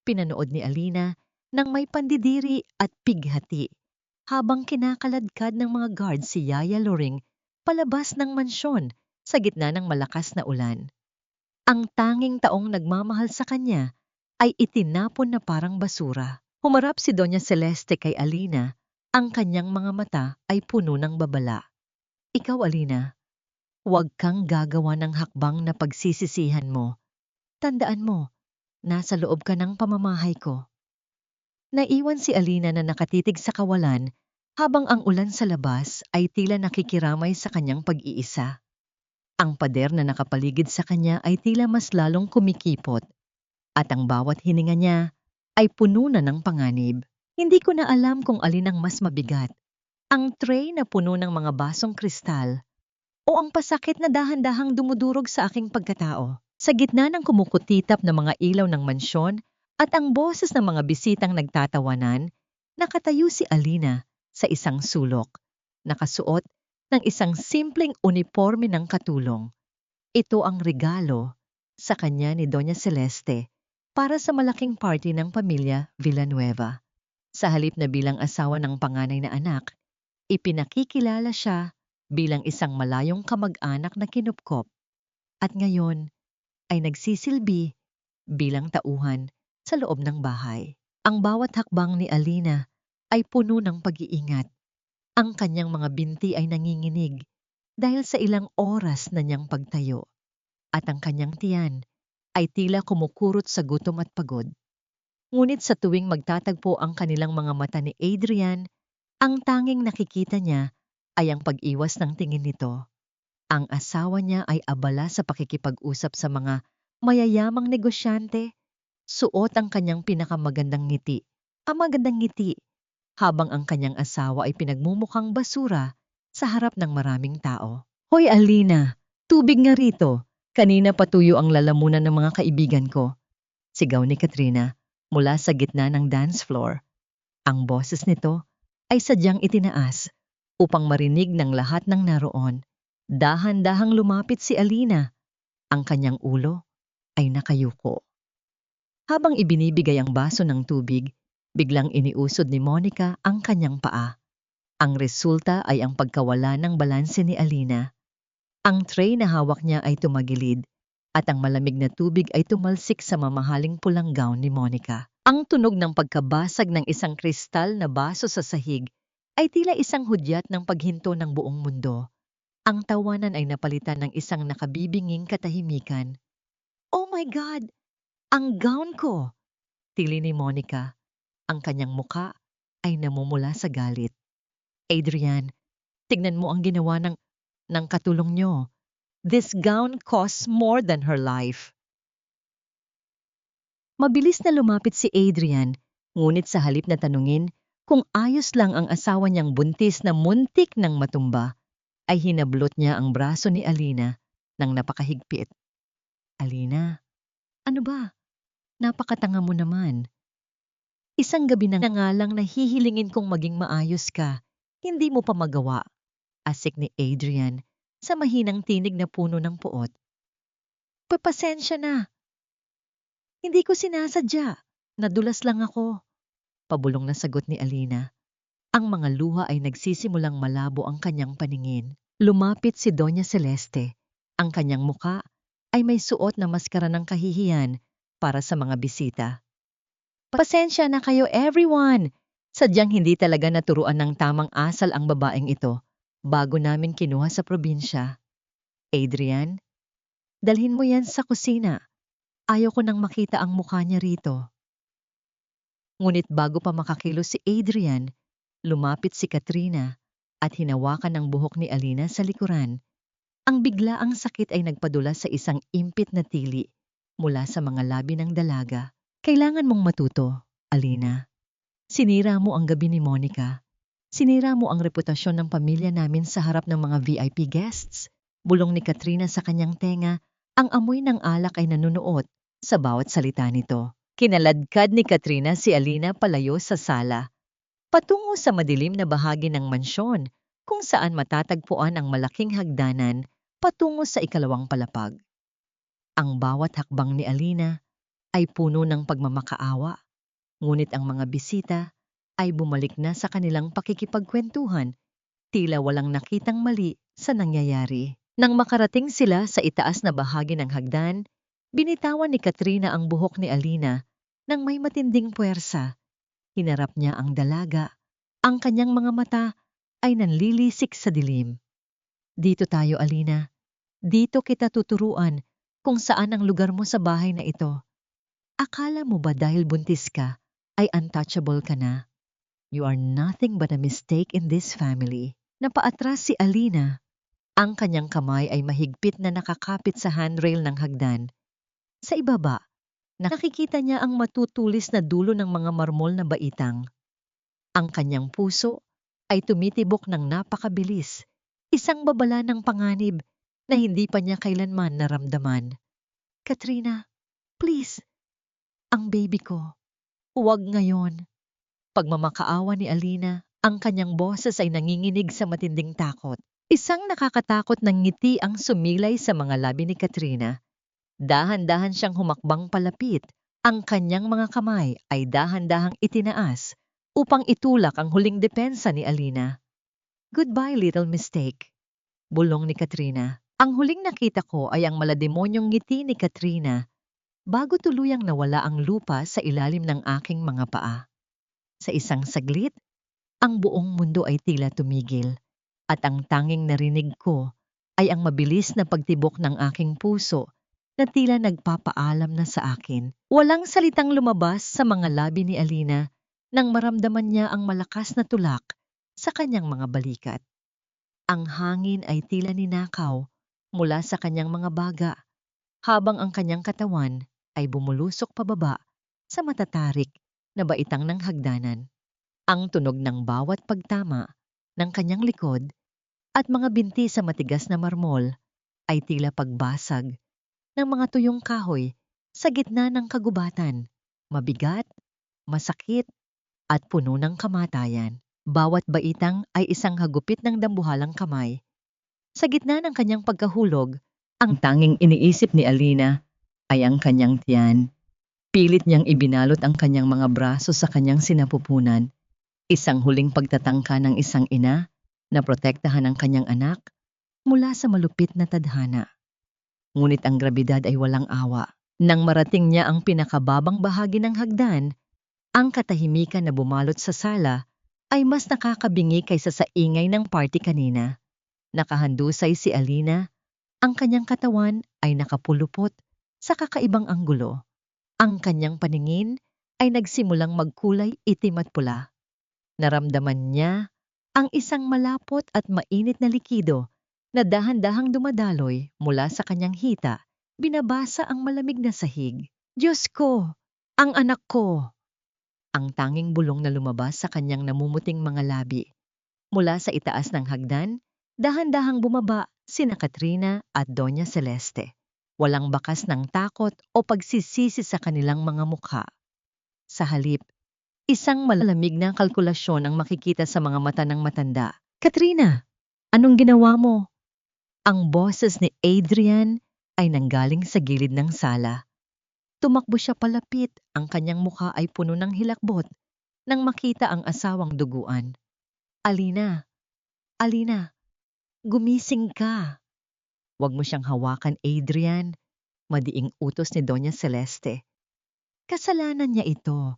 Pinanood ni Alina nang may pandidiri at pighati habang kinakaladkad ng mga guard si Yaya Loring palabas ng mansyon sa gitna ng malakas na ulan. Ang tanging taong nagmamahal sa kanya ay itinapon na parang basura. Humarap si Doña Celeste kay Alina, ang kanyang mga mata ay puno ng babala. Ikaw, Alina, huwag kang gagawa ng hakbang na pagsisisihan mo. Tandaan mo, nasa loob ka ng pamamahay ko. Naiwan si Alina na nakatitig sa kawalan habang ang ulan sa labas ay tila nakikiramay sa kanyang pag-iisa. Ang pader na nakapaligid sa kanya ay tila mas lalong kumikipot at ang bawat hininga niya ay puno na ng panganib. Hindi ko na alam kung alin ang mas mabigat, ang tray na puno ng mga basong kristal o ang pasakit na dahan-dahang dumudurog sa aking pagkatao. Sa gitna ng kumukutitap na mga ilaw ng mansyon at ang boses ng mga bisitang nagtatawanan, nakatayo si Alina sa isang sulok, nakasuot ng isang simpleng uniforme ng katulong. Ito ang regalo sa kanya ni Doña Celeste para sa malaking party ng pamilya Villanueva. Sa halip na bilang asawa ng panganay na anak, ipinakikilala siya bilang isang malayong kamag-anak na kinupkop at ngayon ay nagsisilbi bilang tauhan sa loob ng bahay. Ang bawat hakbang ni Alina ay puno ng pag-iingat. Ang kanyang mga binti ay nanginginig dahil sa ilang oras na niyang pagtayo at ang kanyang tiyan ay tila kumukurot sa gutom at pagod. Ngunit sa tuwing magtatagpo ang kanilang mga mata ni Adrian, ang tanging nakikita niya ay ang pag-iwas ng tingin nito. Ang asawa niya ay abala sa pakikipag-usap sa mga mayayamang negosyante, suot ang kanyang pinakamagandang ngiti. Ang magandang ngiti habang ang kanyang asawa ay pinagmumukhang basura sa harap ng maraming tao. Hoy Alina, tubig nga rito. Kanina patuyo ang lalamunan ng mga kaibigan ko. Sigaw ni Katrina mula sa gitna ng dance floor. Ang boses nito ay sadyang itinaas upang marinig ng lahat ng naroon. Dahan-dahang lumapit si Alina. Ang kanyang ulo ay nakayuko. Habang ibinibigay ang baso ng tubig, biglang iniusod ni Monica ang kanyang paa. Ang resulta ay ang pagkawala ng balanse ni Alina. Ang tray na hawak niya ay tumagilid at ang malamig na tubig ay tumalsik sa mamahaling pulang gown ni Monica. Ang tunog ng pagkabasag ng isang kristal na baso sa sahig ay tila isang hudyat ng paghinto ng buong mundo. Ang tawanan ay napalitan ng isang nakabibinging katahimikan. Oh my God! Ang gown ko! Tili ni Monica. Ang kanyang muka ay namumula sa galit. Adrian, tignan mo ang ginawa ng katulong niyo. This gown costs more than her life. Mabilis na lumapit si Adrian, ngunit sa halip na tanungin kung ayos lang ang asawa niyang buntis na muntik ng matumba, ay hinablot niya ang braso ni Alina ng napakahigpit. Alina, ano ba? Napakatanga mo naman. Isang gabi na nga lang nahihilingin kong maging maayos ka, hindi mo pa magawa. Asik ni Adrian sa mahinang tinig na puno ng puot. Papasensya na. Hindi ko sinasadya. Nadulas lang ako. Pabulong na sagot ni Alina. Ang mga luha ay nagsisimulang malabo ang kanyang paningin. Lumapit si Doña Celeste. Ang kanyang muka ay may suot na maskara ng kahihiyan para sa mga bisita. Pasensya na kayo everyone! Sadyang hindi talaga naturuan ng tamang asal ang babaeng ito bago namin kinuha sa probinsya. Adrian, dalhin mo yan sa kusina. Ayaw ko nang makita ang mukha niya rito. Ngunit bago pa makakilos si Adrian, lumapit si Katrina at hinawakan ang buhok ni Alina sa likuran. Ang biglaang sakit ay nagpadula sa isang impit na tili mula sa mga labi ng dalaga. Kailangan mong matuto, Alina. Sinira mo ang gabi ni Monica. Sinira mo ang reputasyon ng pamilya namin sa harap ng mga VIP guests. Bulong ni Katrina sa kanyang tenga, ang amoy ng alak ay nanunuot sa bawat salita nito. Kinaladkad ni Katrina si Alina palayo sa sala, patungo sa madilim na bahagi ng mansyon kung saan matatagpuan ang malaking hagdanan patungo sa ikalawang palapag. Ang bawat hakbang ni Alina ay puno ng pagmamakaawa, ngunit ang mga bisita ay bumalik na sa kanilang pakikipagkwentuhan, tila walang nakitang mali sa nangyayari. Nang makarating sila sa itaas na bahagi ng hagdan, binitawan ni Katrina ang buhok ni Alina nang may matinding puwersa. Hinarap niya ang dalaga. Ang kanyang mga mata ay nanlilisik sa dilim. Dito tayo, Alina. Dito kita tuturuan kung saan ang lugar mo sa bahay na ito. Akala mo ba dahil buntis ka, ay untouchable ka na? You are nothing but a mistake in this family. Napaatras si Alina. Ang kanyang kamay ay mahigpit na nakakapit sa handrail ng hagdan. Sa ibaba, nakikita niya ang matutulis na dulo ng mga marmol na baitang. Ang kanyang puso ay tumitibok ng napakabilis, isang babala ng panganib na hindi pa niya kailanman naramdaman. Katrina, please, ang baby ko, huwag ngayon. Pagmamakaawa ni Alina, ang kanyang boses ay nanginginig sa matinding takot. Isang nakakatakot ng ngiti ang sumilay sa mga labi ni Katrina. Dahan-dahan siyang humakbang palapit. Ang kanyang mga kamay ay dahan-dahang itinaas upang itulak ang huling depensa ni Alina. Goodbye, little mistake, bulong ni Katrina. Ang huling nakita ko ay ang malademonyong ngiti ni Katrina bago tuluyang nawala ang lupa sa ilalim ng aking mga paa. Sa isang saglit, ang buong mundo ay tila tumigil. At ang tanging narinig ko ay ang mabilis na pagtibok ng aking puso na tila nagpapaalam na sa akin. Walang salitang lumabas sa mga labi ni Alina nang maramdaman niya ang malakas na tulak sa kanyang mga balikat. Ang hangin ay tila ninakaw mula sa kanyang mga baga, habang ang kanyang katawan ay bumulusok pababa sa matatarik na baitang ng hagdanan. Ang tunog ng bawat pagtama ng kanyang likod at mga binti sa matigas na marmol ay tila pagbasag ng mga tuyong kahoy sa gitna ng kagubatan, mabigat, masakit, at puno ng kamatayan. Bawat baitang ay isang hagupit ng dambuhalang kamay. Sa gitna ng kanyang pagkahulog, ang tanging iniisip ni Alina ay ang kanyang tiyan. Pilit niyang ibinalot ang kanyang mga braso sa kanyang sinapupunan, isang huling pagtatangka ng isang ina na protektahan ang kanyang anak mula sa malupit na tadhana. Ngunit ang grabidad ay walang awa. Nang marating niya ang pinakababang bahagi ng hagdan, ang katahimikan na bumalot sa sala ay mas nakakabingi kaysa sa ingay ng party kanina. Nakahandusay si Alina, ang kanyang katawan ay nakapulupot sa kakaibang anggulo. Ang kanyang paningin ay nagsimulang magkulay itim at pula. Naramdaman niya ang isang malapot at mainit na likido na dahan-dahang dumadaloy mula sa kanyang hita, binabasa ang malamig na sahig. Diyos ko! Ang anak ko! Ang tanging bulong na lumabas sa kanyang namumuting mga labi. Mula sa itaas ng hagdan, dahan-dahang bumaba sina Katrina at Doña Celeste. Walang bakas ng takot o pagsisisi sa kanilang mga mukha. Sa halip, isang malamig na kalkulasyon ang makikita sa mga mata ng matanda. Katrina, anong ginawa mo? Ang boses ni Adrian ay nanggaling sa gilid ng sala. Tumakbo siya palapit, ang kanyang mukha ay puno ng hilakbot nang makita ang asawang duguan. Alina, Alina, gumising ka. Huwag mo siyang hawakan, Adrian, madiing utos ni Doña Celeste. Kasalanan niya ito.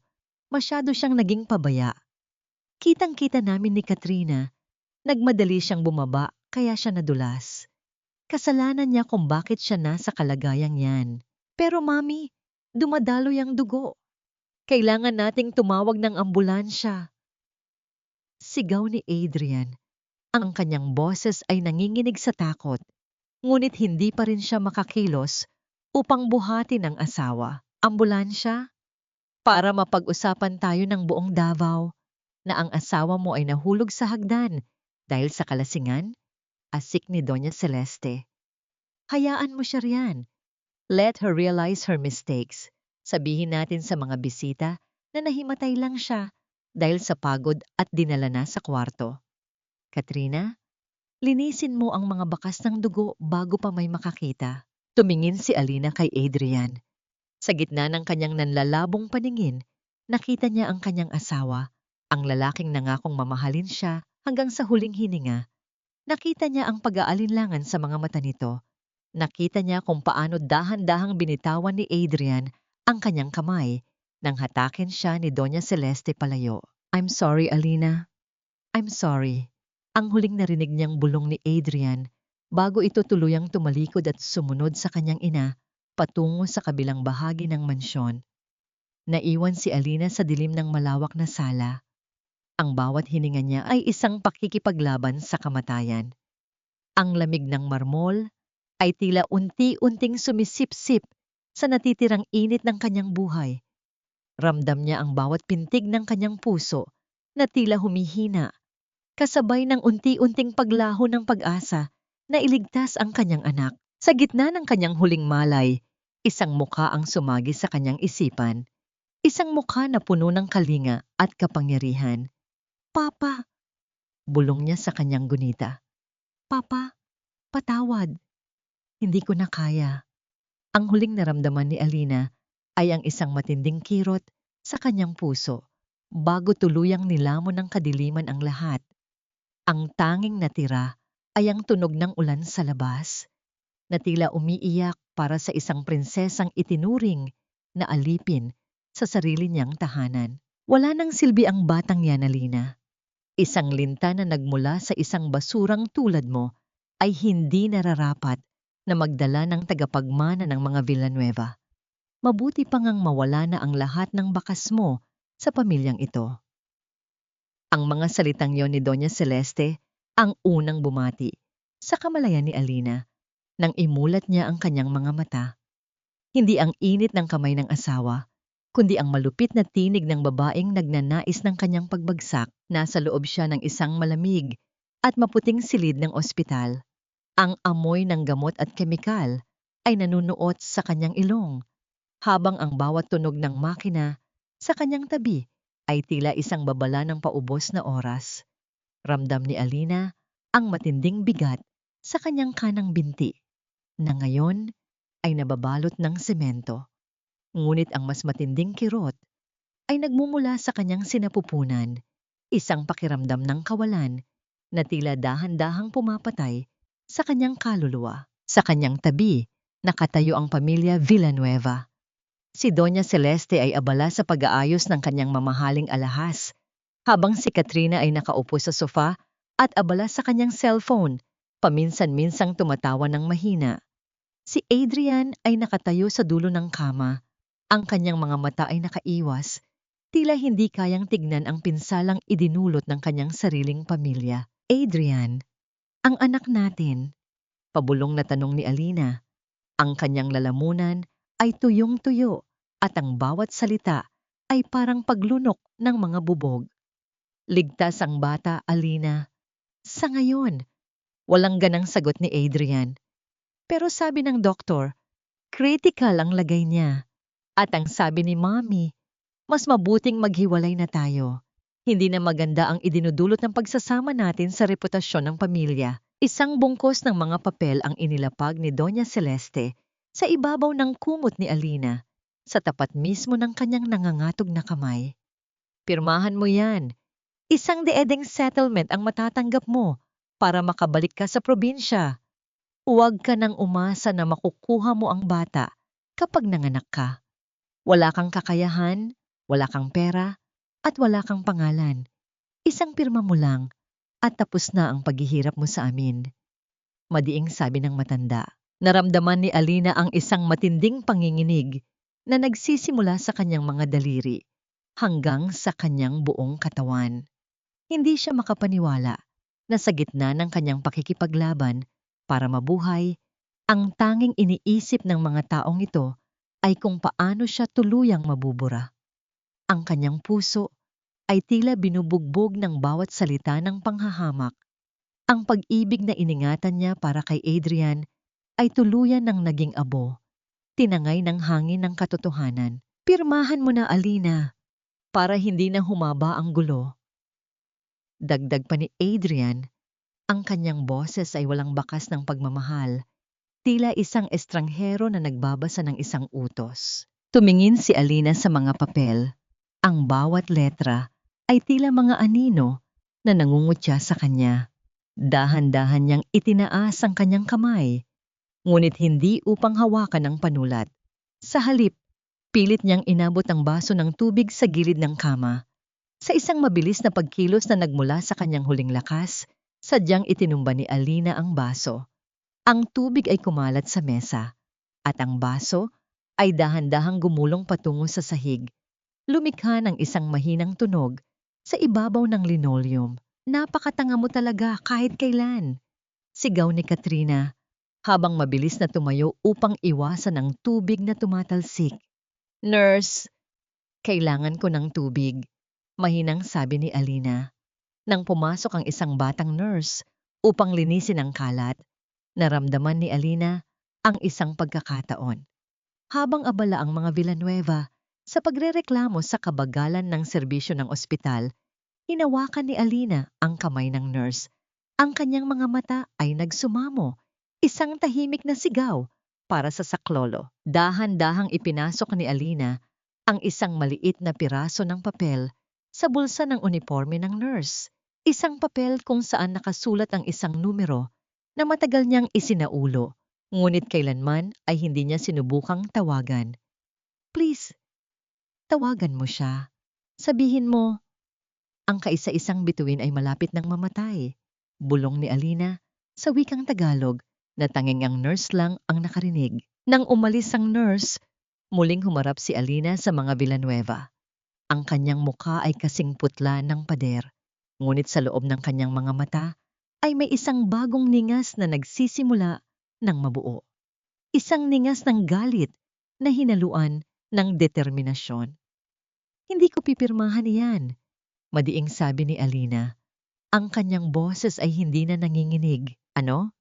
Masyado siyang naging pabaya. Kitang-kita namin ni Katrina, nagmadali siyang bumaba kaya siya nadulas. Kasalanan niya kung bakit siya nasa kalagayang yan. Pero mami, dumadaloy ang dugo. Kailangan nating tumawag ng ambulansya. Sigaw ni Adrian. Ang kanyang boses ay nanginginig sa takot, ngunit hindi pa rin siya makakilos upang buhatin ang asawa. Ambulansya? Para mapag-usapan tayo ng buong Davao na ang asawa mo ay nahulog sa hagdan dahil sa kalasingan? Asik ni Doña Celeste. Hayaan mo siya riyan. Let her realize her mistakes. Sabihin natin sa mga bisita na nahimatay lang siya dahil sa pagod at dinala na sa kwarto. Katrina, linisin mo ang mga bakas ng dugo bago pa may makakita. Tumingin si Alina kay Adrian. Sa gitna ng kanyang nanlalabong paningin, nakita niya ang kanyang asawa, ang lalaking nangakong mamahalin siya hanggang sa huling hininga. Nakita niya ang pag-aalinlangan sa mga mata nito. Nakita niya kung paano dahan-dahang binitawan ni Adrian ang kanyang kamay nang hatakin siya ni Doña Celeste palayo. I'm sorry, Alina. I'm sorry. Ang huling narinig niyang bulong ni Adrian bago ito tuluyang tumalikod at sumunod sa kanyang ina patungo sa kabilang bahagi ng mansyon. Naiwan si Alina sa dilim ng malawak na sala. Ang bawat hininga niya ay isang pakikipaglaban sa kamatayan. Ang lamig ng marmol ay tila unti-unting sumisip-sip sa natitirang init ng kanyang buhay. Ramdam niya ang bawat pintig ng kanyang puso na tila humihina, kasabay ng unti-unting paglaho ng pag-asa na iligtas ang kanyang anak. Sa gitna ng kanyang huling malay, isang mukha ang sumagi sa kanyang isipan. Isang mukha na puno ng kalinga at kapangyarihan. Papa, bulong niya sa kanyang gunita. Papa, patawad. Hindi ko na kaya. Ang huling naramdaman ni Alina ay ang isang matinding kirot sa kanyang puso bago tuluyang nilamon ng kadiliman ang lahat. Ang tanging natira ay ang tunog ng ulan sa labas, na tila umiiyak para sa isang prinsesang itinuring na alipin sa sarili niyang tahanan. Wala nang silbi ang batang yan, Alina. Isang linta na nagmula sa isang basurang tulad mo ay hindi nararapat na magdala ng tagapagmana ng mga Villanueva. Mabuti pa ngang mawala na ang lahat ng bakas mo sa pamilyang ito. Ang mga salitang yon ni Doña Celeste ang unang bumati sa kamalayan ni Alina nang imulat niya ang kanyang mga mata. Hindi ang init ng kamay ng asawa, kundi ang malupit na tinig ng babaeng nagnanais ng kanyang pagbagsak. Nasa loob siya ng isang malamig at maputing silid ng ospital. Ang amoy ng gamot at kemikal ay nanunuot sa kanyang ilong, habang ang bawat tunog ng makina sa kanyang tabi ay tila isang babala ng paubos na oras. Ramdam ni Alina ang matinding bigat sa kanyang kanang binti, na ngayon ay nababalot ng semento. Ngunit ang mas matinding kirot ay nagmumula sa kanyang sinapupunan, isang pakiramdam ng kawalan na tila dahan-dahang pumapatay sa kanyang kaluluwa. Sa kanyang tabi, nakatayo ang pamilya Villanueva. Si Doña Celeste ay abala sa pag-aayos ng kanyang mamahaling alahas, habang si Katrina ay nakaupo sa sofa at abala sa kanyang cellphone, paminsan-minsang tumatawa ng mahina. Si Adrian ay nakatayo sa dulo ng kama. Ang kanyang mga mata ay nakaiwas, tila hindi kayang tignan ang pinsalang idinulot ng kanyang sariling pamilya. Adrian, ang anak natin, pabulong na tanong ni Alina. Ang kanyang lalamunan ay tuyong-tuyo at ang bawat salita ay parang paglunok ng mga bubog. Ligtas ang bata, Alina. Sa ngayon, Walang ganang sagot ni Adrian. Pero sabi ng doktor, critical ang lagay niya. At ang sabi ni Mommy, mas mabuting maghiwalay na tayo. Hindi na maganda ang idinudulot ng pagsasama natin sa reputasyon ng pamilya. Isang bungkos ng mga papel ang inilapag ni Doña Celeste sa ibabaw ng kumot ni Alina, sa tapat mismo ng kanyang nangangatog na kamay. Pirmahan mo yan. Isang deedeng settlement ang matatanggap mo para makabalik ka sa probinsya. Huwag ka nang umasa na makukuha mo ang bata kapag nanganak ka. Wala kang kakayahan, wala kang pera, at wala kang pangalan. Isang pirma mo lang at tapos na ang paghihirap mo sa amin. Madiing sabi ng matanda. Naramdaman ni Alina ang isang matinding panginginig na nagsisimula sa kanyang mga daliri hanggang sa kanyang buong katawan. Hindi siya makapaniwala na sa gitna ng kanyang pakikipaglaban para mabuhay, ang tanging iniisip ng mga taong ito ay kung paano siya tuluyang mabubura. Ang kanyang puso ay tila binubugbog ng bawat salita ng panghahamak. Ang pag-ibig na iningatan niya para kay Adrian ay tuluyan ng naging abo, tinangay ng hangin ng katotohanan. Pirmahan mo na, Alina, para hindi na humaba ang gulo. Dagdag pa ni Adrian, ang kanyang boses ay walang bakas ng pagmamahal, tila isang estranghero na nagbabasa ng isang utos. Tumingin si Alina sa mga papel. Ang bawat letra ay tila mga anino na nangungutya sa kanya. Dahan-dahan niyang itinaas ang kanyang kamay, ngunit hindi upang hawakan ang panulat. Sa halip, pilit niyang inabot ang baso ng tubig sa gilid ng kama. Sa isang mabilis na pagkilos na nagmula sa kanyang huling lakas, sadyang itinumba ni Alina ang baso. Ang tubig ay kumalat sa mesa, at ang baso ay dahan-dahang gumulong patungo sa sahig. Lumikha ng isang mahinang tunog sa ibabaw ng linoleum. Napakatanga mo talaga kahit kailan, sigaw ni Katrina, habang mabilis na tumayo upang iwasan ang tubig na tumatalsik. Nurse, kailangan ko ng tubig, mahinang sabi ni Alina. Nang pumasok ang isang batang nurse upang linisin ang kalat, naramdaman ni Alina ang isang pagkakataon. Habang abala ang mga Villanueva sa pagrereklamo sa kabagalan ng serbisyo ng ospital, hinawakan ni Alina ang kamay ng nurse. Ang kanyang mga mata ay nagsumamo, isang tahimik na sigaw para sa saklolo. Dahan-dahang ipinasok ni Alina ang isang maliit na piraso ng papel sa bulsa ng uniforme ng nurse. Isang papel kung saan nakasulat ang isang numero na matagal niyang isinaulo, ngunit kailanman ay hindi niya sinubukang tawagan. Please, tawagan mo siya. Sabihin mo, ang kaisa-isang bituin ay malapit ng mamatay. Bulong ni Alina sa wikang Tagalog na tanging ang nurse lang ang nakarinig. Nang umalis ang nurse, muling humarap si Alina sa mga Villanueva. Ang kanyang mukha ay kasing putla ng pader, ngunit sa loob ng kanyang mga mata ay may isang bagong ningas na nagsisimula ng mabuo. Isang ningas ng galit na hinaluan ng determinasyon. Hindi ko pipirmahan iyan, madiing sabi ni Alina. Ang kanyang boses ay hindi na nanginginig. Ano?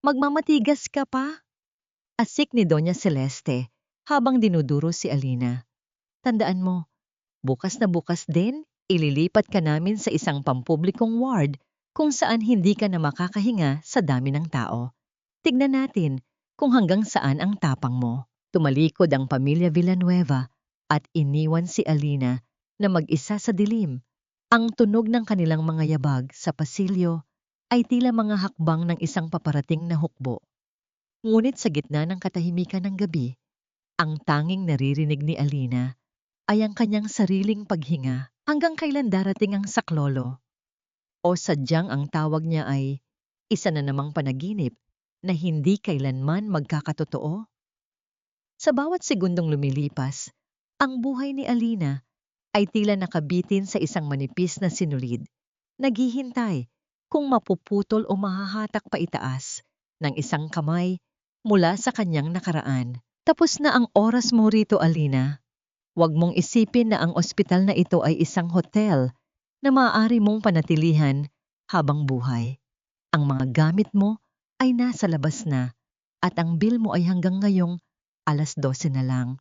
Magmamatigas ka pa? Asik ni Doña Celeste habang dinuduro si Alina. Tandaan mo, bukas na bukas din, ililipat ka namin sa isang pampublikong ward kung saan hindi ka na makakahinga sa dami ng tao. Tignan natin kung hanggang saan ang tapang mo. Tumalikod ang pamilya Villanueva at iniwan si Alina na mag-isa sa dilim. Ang tunog ng kanilang mga yabag sa pasilyo ay tila mga hakbang ng isang paparating na hukbo. Ngunit sa gitna ng katahimikan ng gabi, ang tanging naririnig ni Alina ay ang kanyang sariling paghinga. Hanggang kailan darating ang saklolo? O sadyang ang tawag niya ay isa na namang panaginip na hindi kailanman magkakatotoo? Sa bawat segundong lumilipas, ang buhay ni Alina ay tila nakabitin sa isang manipis na sinulid, naghihintay kung mapuputol o mahahatak pa itaas ng isang kamay mula sa kanyang nakaraan. Tapos na ang oras mo rito, Alina. Huwag mong isipin na ang ospital na ito ay isang hotel na maaari mong panatilihan habang buhay. Ang mga gamit mo ay nasa labas na at ang bill mo ay hanggang ngayong 12:00 na lang.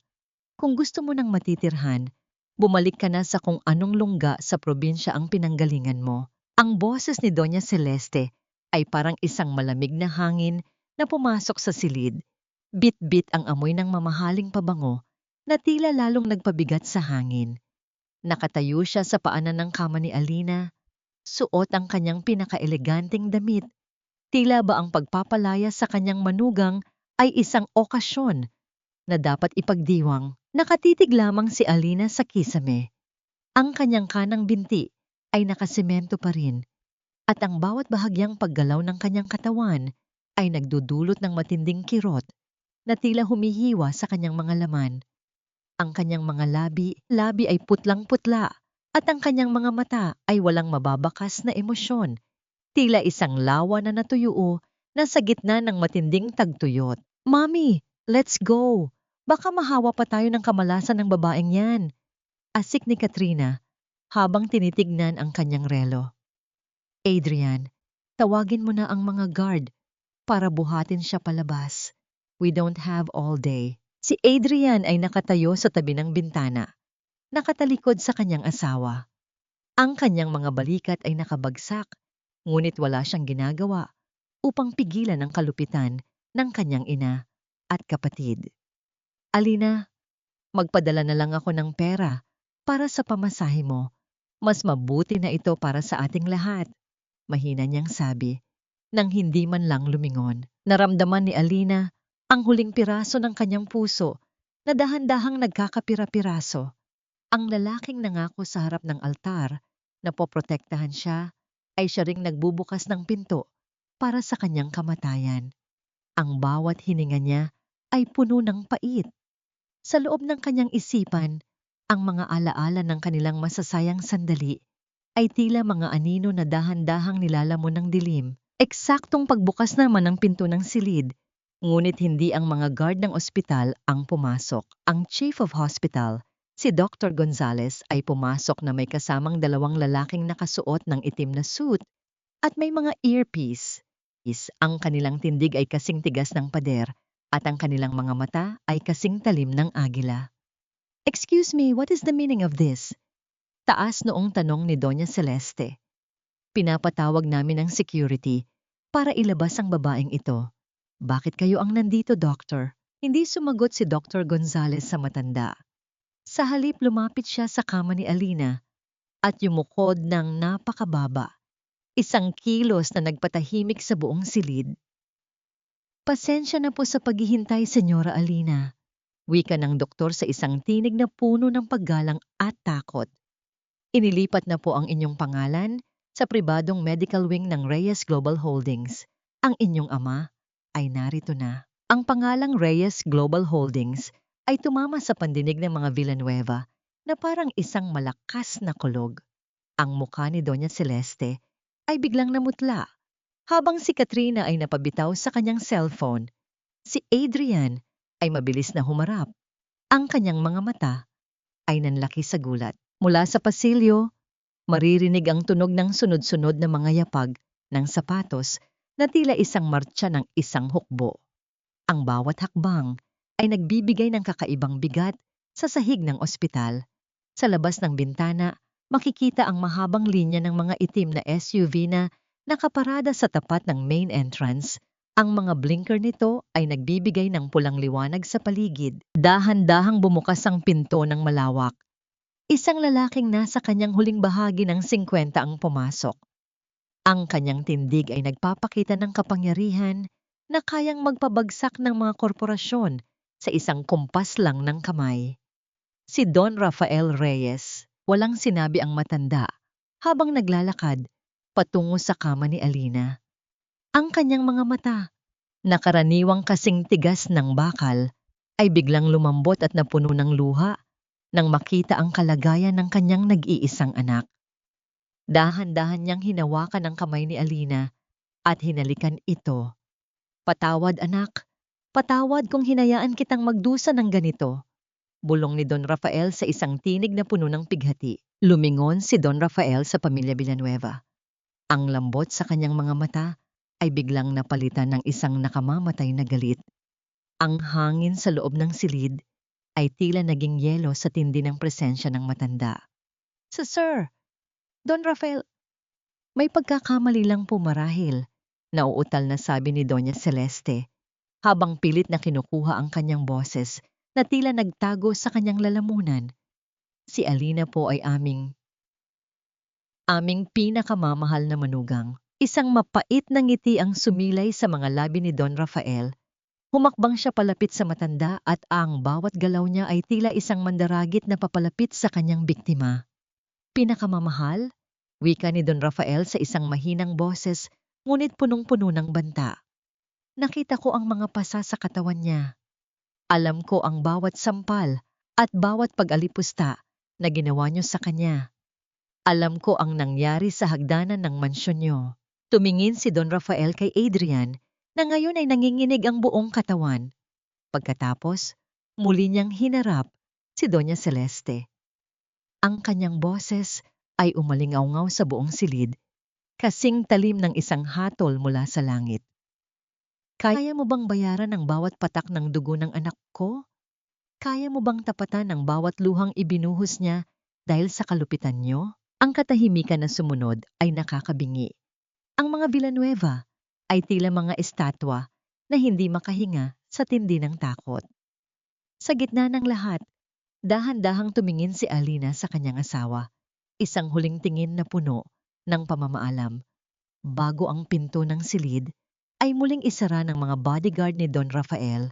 Kung gusto mo ng matitirhan, bumalik ka na sa kung anong lungga sa probinsya ang pinanggalingan mo. Ang boses ni Doña Celeste ay parang isang malamig na hangin na pumasok sa silid. Bit-bit ang amoy ng mamahaling pabango na tila lalong nagpabigat sa hangin. Nakatayo siya sa paanan ng kama ni Alina, suot ang kanyang pinakaeleganting damit. Tila ba ang pagpapalaya sa kanyang manugang ay isang okasyon na dapat ipagdiwang. Nakatitig lamang si Alina sa kisame. Ang kanyang kanang binti ay nakasemento pa rin at ang bawat bahagyang paggalaw ng kanyang katawan ay nagdudulot ng matinding kirot na tila humihiwa sa kanyang mga laman. Ang kanyang mga labi ay putlang-putla at ang kanyang mga mata ay walang mababakas na emosyon. Tila isang lawa na natuyuo na sa gitna ng matinding tagtuyot. "Mami, let's go! Baka mahawa pa tayo ng kamalasan ng babaeng yan." Asik ni Katrina habang tinitignan ang kanyang relo. "Adrian, tawagin mo na ang mga guard para buhatin siya palabas. We don't have all day." Si Adrian ay nakatayo sa tabi ng bintana, nakatalikod sa kanyang asawa. Ang kanyang mga balikat ay nakabagsak, ngunit wala siyang ginagawa upang pigilan ang kalupitan ng kanyang ina at kapatid. "Alina, magpadala na lang ako ng pera para sa pamasahe mo. Mas mabuti na ito para sa ating lahat," mahina niyang sabi, nang hindi man lang lumingon. Naramdaman ni Alina ang huling piraso ng kanyang puso na dahan-dahang nagkakapira-piraso. Ang lalaking nangako sa harap ng altar na poprotektahan siya ay siya ring nagbubukas ng pinto para sa kanyang kamatayan. Ang bawat hininga niya ay puno ng pait. Sa loob ng kanyang isipan, ang mga alaala ng kanilang masasayang sandali ay tila mga anino na dahan-dahang nilalamon ng dilim. Eksaktong pagbukas naman ng pinto ng silid, ngunit hindi ang mga guard ng ospital ang pumasok. Ang chief of hospital, si Dr. Gonzales, ay pumasok na may kasamang dalawang lalaking nakasuot ng itim na suit at may mga earpiece. Ang kanilang tindig ay kasing tigas ng pader at ang kanilang mga mata ay kasing talim ng agila. "Excuse me, what is the meaning of this?" Taas noong tanong ni Doña Celeste. "Pinapatawag namin ang security para ilabas ang babaeng ito." "Bakit kayo ang nandito, Doctor?" Hindi sumagot si Dr. Gonzales sa matanda. Sa halip lumapit siya sa kama ni Alina at yumukod ng napakababa. Isang kilos na nagpatahimik sa buong silid. "Pasensya na po sa paghihintay, Senyora Alina," wika ng doktor sa isang tinig na puno ng paggalang at takot. "Inilipat na po ang inyong pangalan sa pribadong medical wing ng Reyes Global Holdings. Ang inyong ama ay narito na." Ang pangalang Reyes Global Holdings ay tumama sa pandinig ng mga Villanueva na parang isang malakas na kulog. Ang mukha ni Doña Celeste ay biglang namutla habang si Katrina ay napabitaw sa kanyang cellphone. Si Adrian ay mabilis na humarap. Ang kanyang mga mata ay nanlaki sa gulat. Mula sa pasilyo, maririnig ang tunog ng sunod-sunod na mga yapag ng sapatos na tila isang martsa ng isang hukbo. Ang bawat hakbang ay nagbibigay ng kakaibang bigat sa sahig ng ospital. Sa labas ng bintana, makikita ang mahabang linya ng mga itim na SUV na nakaparada sa tapat ng main entrance. Ang mga blinker nito ay nagbibigay ng pulang liwanag sa paligid. Dahan-dahang bumukas ang pinto ng malawak. Isang lalaking nasa kanyang huling bahagi ng 50 ang pumasok. Ang kanyang tindig ay nagpapakita ng kapangyarihan na kayang magpabagsak ng mga korporasyon sa isang kumpas lang ng kamay. Si Don Rafael Reyes, walang sinabi ang matanda habang naglalakad patungo sa kama ni Alina. Ang kanyang mga mata, na karaniwang kasing tigas ng bakal, ay biglang lumambot at napuno ng luha nang makita ang kalagayan ng kanyang nag-iisang anak. Dahan-dahan niyang hinawakan ang kamay ni Alina at hinalikan ito. "Patawad, anak. Patawad kung hinayaan kitang magdusa ng ganito," bulong ni Don Rafael sa isang tinig na puno ng pighati. Lumingon si Don Rafael sa pamilya Villanueva. Ang lambot sa kanyang mga mata ay biglang napalitan ng isang nakamamatay na galit. Ang hangin sa loob ng silid ay tila naging yelo sa tindi ng presensya ng matanda. Sir, Don Rafael, may pagkakamali lang po marahil, nauutal na sabi ni Doña Celeste, habang pilit na kinukuha ang kanyang boses na tila nagtago sa kanyang lalamunan. Si Alina po ay aming pinakamamahal na manugang. Isang mapait na ngiti ang sumilay sa mga labi ni Don Rafael. Humakbang siya palapit sa matanda at ang bawat galaw niya ay tila isang mandaragit na papalapit sa kanyang biktima. Pinakamamahal? Wika ni Don Rafael sa isang mahinang boses, ngunit punong-puno ng banta. Nakita ko ang mga pasa sa katawan niya. Alam ko ang bawat sampal at bawat pag-alipusta na ginawa niyo sa kanya. Alam ko ang nangyari sa hagdanan ng mansyon niyo. Tumingin si Don Rafael kay Adrian na ngayon ay nanginginig ang buong katawan. Pagkatapos, muli niyang hinarap si Doña Celeste. Ang kanyang boses ay umalingaw-ngaw sa buong silid, kasing talim ng isang hatol mula sa langit. Kaya mo bang bayaran ang bawat patak ng dugo ng anak ko? Kaya mo bang tapatan ang bawat luhang ibinuhos niya dahil sa kalupitan niyo? Ang katahimikan na sumunod ay nakakabingi. Ang mga Villanueva ay tila mga estatwa na hindi makahinga sa tindi ng takot. Sa gitna ng lahat, dahan-dahang tumingin si Alina sa kanyang asawa, isang huling tingin na puno ng pamamaalam. Bago ang pinto ng silid, ay muling isara ng mga bodyguard ni Don Rafael.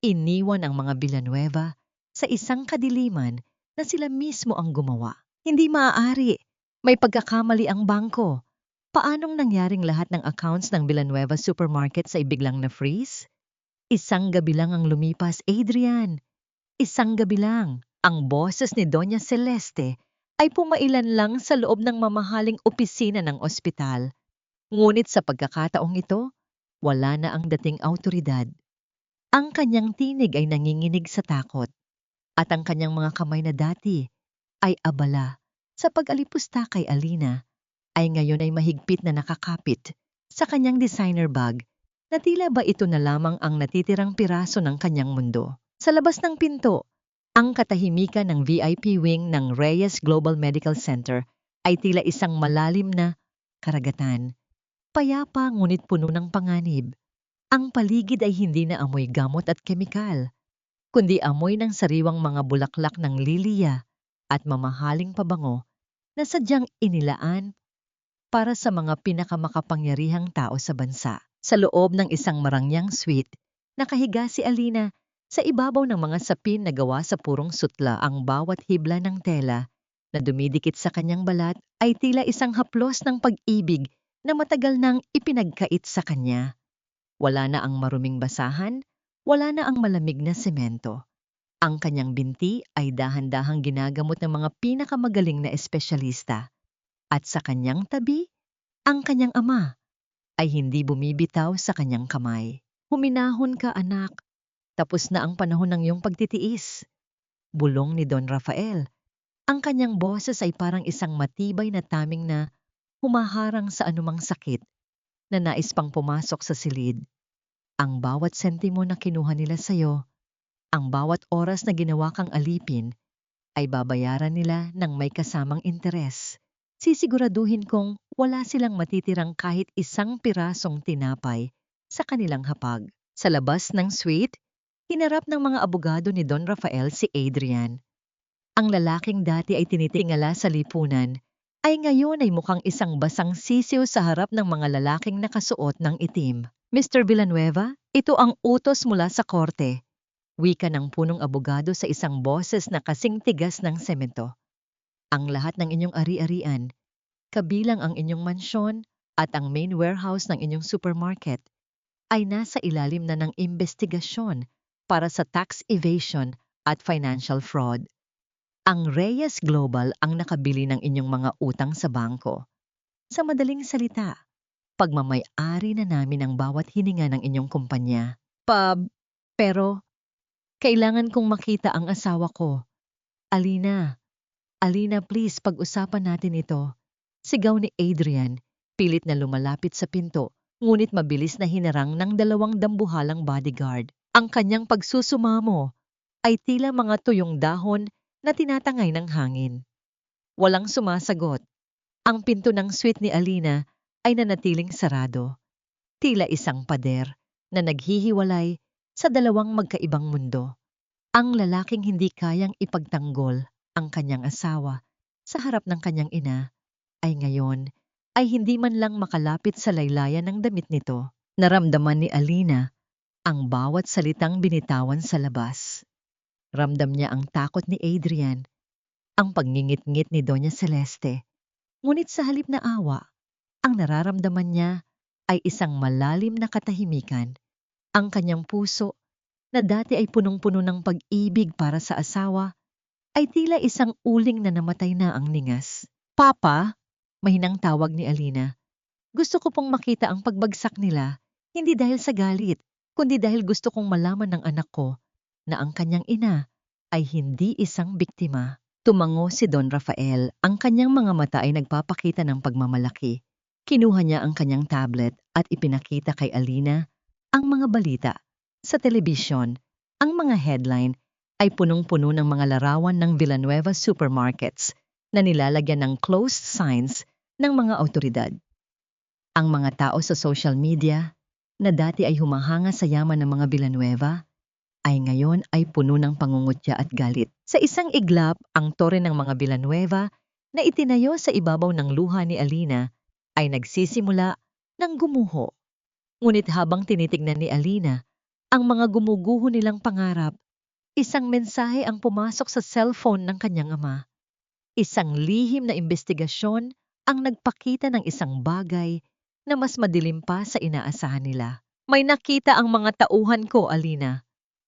Iniwan ang mga Villanueva sa isang kadiliman na sila mismo ang gumawa. Hindi maaari. May pagkakamali ang bangko. Paanong nangyaring lahat ng accounts ng Villanueva Supermarkets ay biglang na-freeze? Isang gabi lang ang lumipas, Adrian. Isang gabi lang. Ang boses ni Doña Celeste ay pumailan lang sa loob ng mamahaling opisina ng ospital. Ngunit sa pagkakataong ito, wala na ang dating awtoridad. Ang kanyang tinig ay nanginginig sa takot, at ang kanyang mga kamay na dati ay abala sa pag-alipusta kay Alina ay ngayon ay mahigpit na nakakapit sa kanyang designer bag na tila ba ito na lamang ang natitirang piraso ng kanyang mundo. Sa labas ng pinto, ang katahimikan ng VIP wing ng Reyes Global Medical Center ay tila isang malalim na karagatan. Payapa ngunit puno ng panganib. Ang paligid ay hindi na amoy gamot at kemikal, kundi amoy ng sariwang mga bulaklak ng liliya at mamahaling pabango na sadyang inilaan para sa mga pinakamakapangyarihang tao sa bansa. Sa loob ng isang marangyang suite, nakahiga si Alina sa ibabaw ng mga sapin na gawa sa purong sutla. Ang bawat hibla ng tela na dumidikit sa kanyang balat ay tila isang haplos ng pag-ibig na matagal nang ipinagkait sa kanya. Wala na ang maruming basahan, wala na ang malamig na semento. Ang kanyang binti ay dahan-dahang ginagamot ng mga pinakamagaling na espesyalista. At sa kanyang tabi, ang kanyang ama ay hindi bumibitaw sa kanyang kamay. Huminahon ka, anak. Tapos na ang panahon ng iyong pagtitiis. Bulong ni Don Rafael. Ang kanyang boses ay parang isang matibay na taming na humaharang sa anumang sakit na nais pang pumasok sa silid. Ang bawat sentimo na kinuha nila sa'yo, ang bawat oras na ginawa kang alipin, ay babayaran nila ng may kasamang interes. Sisiguraduhin kong wala silang matitirang kahit isang pirasong tinapay sa kanilang hapag. Sa labas ng suite, hinarap ng mga abogado ni Don Rafael si Adrian. Ang lalaking dati ay tinitingala sa lipunan, ay ngayon ay mukhang isang basang sisiw sa harap ng mga lalaking nakasuot ng itim. Mr. Villanueva, ito ang utos mula sa korte. Wika ng punong abogado sa isang boses na kasing tigas ng semento. Ang lahat ng inyong ari-arian, kabilang ang inyong mansyon at ang main warehouse ng inyong supermarket, ay nasa ilalim na ng investigasyon para sa tax evasion at financial fraud. Ang Reyes Global ang nakabili ng inyong mga utang sa bangko. Sa madaling salita, pagmamay-ari na namin ang bawat hininga ng inyong kumpanya. Pero, kailangan kong makita ang asawa ko. Alina, please pag-usapan natin ito. Sigaw ni Adrian, pilit na lumalapit sa pinto ngunit mabilis na hinarang ng dalawang dambuhalang bodyguard. Ang kanyang pagsusumamo ay tila mga tuyong dahon na tinatangay ng hangin. Walang sumasagot. Ang pinto ng suite ni Alina ay nanatiling sarado. Tila isang pader na naghihiwalay sa dalawang magkaibang mundo. Ang lalaking hindi kayang ipagtanggol ang kanyang asawa sa harap ng kanyang ina ay ngayon ay hindi man lang makalapit sa laylayan ng damit nito. Naramdaman ni Alina ang bawat salitang binitawan sa labas. Ramdam niya ang takot ni Adrian, ang pagngingit-ngit ni Doña Celeste. Ngunit sa halip na awa, ang nararamdaman niya ay isang malalim na katahimikan. Ang kanyang puso, na dati ay punong-puno ng pag-ibig para sa asawa, ay tila isang uling na namatay na ang ningas. Papa, mahinang tawag ni Alina. Gusto ko pong makita ang pagbagsak nila, hindi dahil sa galit, kundi dahil gusto kong malaman ng anak ko na ang kanyang ina ay hindi isang biktima. Tumango si Don Rafael, ang kanyang mga mata ay nagpapakita ng pagmamalaki. Kinuha niya ang kanyang tablet at ipinakita kay Alina ang mga balita. Sa telebisyon, ang mga headline ay punong-puno ng mga larawan ng Villanueva supermarkets na nilalagyan ng closed signs ng mga awtoridad. Ang mga tao sa social media na dati ay humahanga sa yaman ng mga Villanueva ay ngayon ay puno ng pangungutya at galit. Sa isang iglap, ang tore ng mga Villanueva na itinayo sa ibabaw ng luha ni Alina ay nagsisimula ng gumuho. Ngunit habang tinitignan ni Alina ang mga gumuguho nilang pangarap, isang mensahe ang pumasok sa cellphone ng kanyang ama. Isang lihim na investigasyon ang nagpakita ng isang bagay na mas madilim pa sa inaasahan nila. May nakita ang mga tauhan ko, Alina.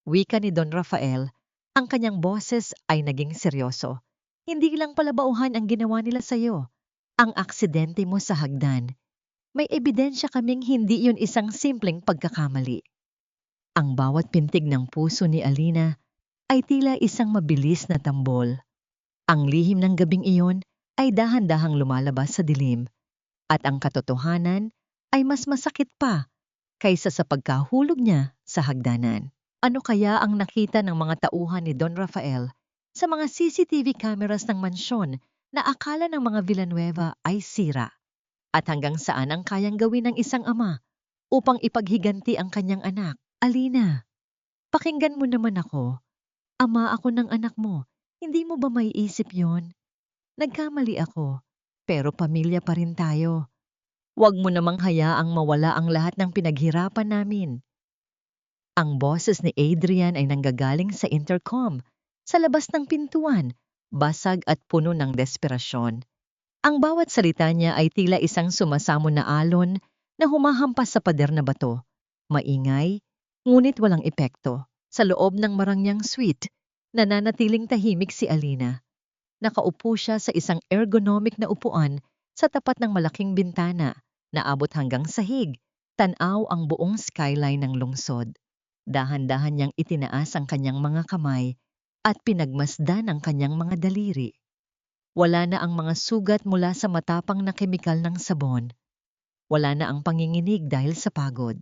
Wika ni Don Rafael, ang kanyang boses ay naging seryoso. Hindi lang palabauhan ang ginawa nila sa'yo. Ang aksidente mo sa hagdan. May ebidensya kaming hindi yun isang simpleng pagkakamali. Ang bawat pintig ng puso ni Alina ay tila isang mabilis na tambol. Ang lihim ng gabing iyon ay dahan-dahang lumalabas sa dilim. At ang katotohanan ay mas masakit pa kaysa sa pagkahulog niya sa hagdanan. Ano kaya ang nakita ng mga tauhan ni Don Rafael sa mga CCTV cameras ng mansyon na akala ng mga Villanueva ay sira? At hanggang saan ang kayang gawin ng isang ama upang ipaghiganti ang kanyang anak? Alina, pakinggan mo naman ako. Ama ako ng anak mo. Hindi mo ba maiisip yon? Nagkamali ako, pero pamilya pa rin tayo. Huwag mo namang hayaang mawala ang lahat ng pinaghirapan namin. Ang boses ni Adrian ay nanggagaling sa intercom, sa labas ng pintuan, basag at puno ng desperasyon. Ang bawat salita niya ay tila isang sumasamon na alon na humahampas sa pader na bato. Maingay, ngunit walang epekto. Sa loob ng marangyang suite, nananatiling tahimik si Alina. Nakaupo siya sa isang ergonomic na upuan sa tapat ng malaking bintana na abot hanggang sahig, tanaw ang buong skyline ng lungsod. Dahan-dahan niyang itinaas ang kanyang mga kamay at pinagmasdan ang kanyang mga daliri. Wala na ang mga sugat mula sa matapang na kemikal ng sabon. Wala na ang panginginig dahil sa pagod.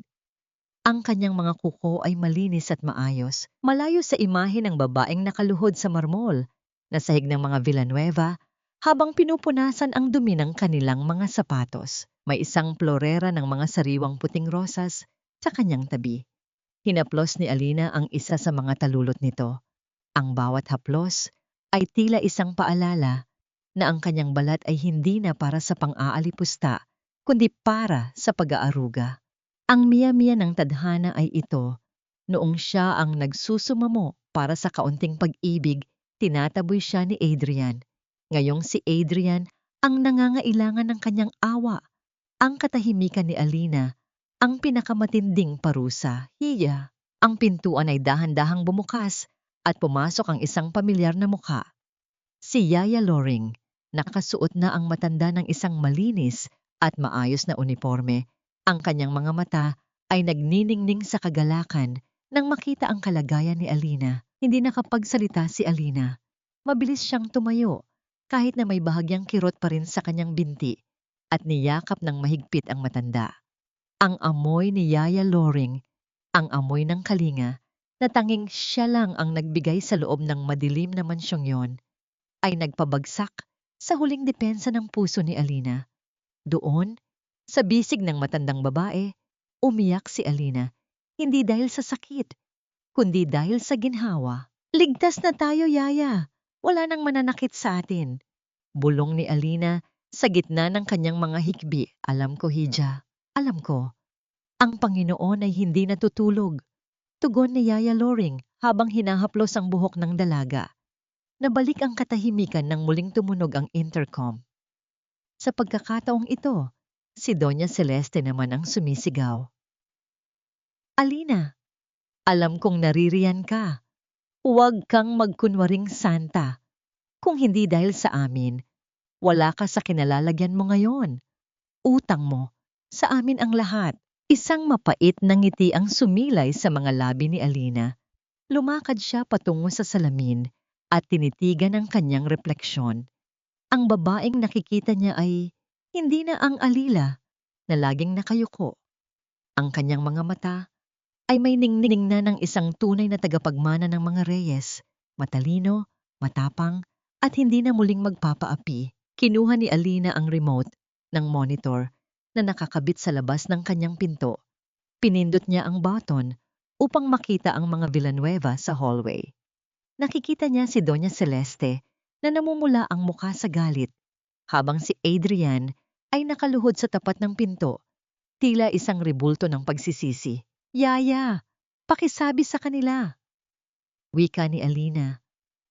Ang kanyang mga kuko ay malinis at maayos, malayo sa imahe ng babaeng nakaluhod sa marmol na sahig ng mga Villanueva habang pinupunasan ang dumi ng kanilang mga sapatos. May isang florera ng mga sariwang puting rosas sa kanyang tabi. Hinaplos ni Alina ang isa sa mga talulot nito. Ang bawat haplos ay tila isang paalala na ang kanyang balat ay hindi na para sa pang-aalipusta, kundi para sa pag-aaruga. Ang miya-miya ng tadhana ay ito, noong siya ang nagsusumamo para sa kaunting pag-ibig, tinataboy siya ni Adrian. Ngayong si Adrian ang nangangailangan ng kanyang awa, ang katahimikan ni Alina, ang pinakamatinding parusa. Hiya, ang pintuan ay dahan-dahang bumukas at pumasok ang isang pamilyar na mukha. Si Yaya Loring, nakasuot na ang matanda ng isang malinis at maayos na uniforme. Ang kanyang mga mata ay nagniningning sa kagalakan nang makita ang kalagayan ni Alina. Hindi nakapagsalita si Alina. Mabilis siyang tumayo kahit na may bahagyang kirot pa rin sa kanyang binti at niyakap ng mahigpit ang matanda. Ang amoy ni Yaya Loring, ang amoy ng kalinga, na tanging siya lang ang nagbigay sa loob ng madilim na mansyong yon, ay nagpabagsak sa huling depensa ng puso ni Alina. Doon, sa bisig ng matandang babae, umiyak si Alina, hindi dahil sa sakit, kundi dahil sa ginhawa. Ligtas na tayo, Yaya. Wala nang mananakit sa atin. Bulong ni Alina sa gitna ng kanyang mga hikbi. Alam ko, Hija. Alam ko. Ang Panginoon ay hindi natutulog. Tugon ni Yaya Loring habang hinahaplos ang buhok ng dalaga. Nabalik ang katahimikan nang muling tumunog ang intercom. Sa pagkakataong ito, si Doña Celeste naman ang sumisigaw. Alina, alam kong naririyan ka. Huwag kang magkunwaring santa. Kung hindi dahil sa amin, wala ka sa kinalalagyan mo ngayon. Utang mo, sa amin ang lahat. Isang mapait na ngiti ang sumilay sa mga labi ni Alina. Lumakad siya patungo sa salamin at tinitigan ang kanyang refleksyon. Ang babaeng nakikita niya ay hindi na ang Alila na laging nakayuko. Ang kanyang mga mata ay may ningning na ng isang tunay na tagapagmana ng mga reyes, matalino, matapang, at hindi na muling magpapaapi. Kinuha ni Alina ang remote ng monitor na nakakabit sa labas ng kanyang pinto. Pinindot niya ang button upang makita ang mga Villanueva sa hallway. Nakikita niya si Doña Celeste na namumula ang mukha sa galit, habang si Adrian ay nakaluhod sa tapat ng pinto, tila isang rebulto ng pagsisisi. Yaya, pakisabi sa kanila. Wika ni Alina.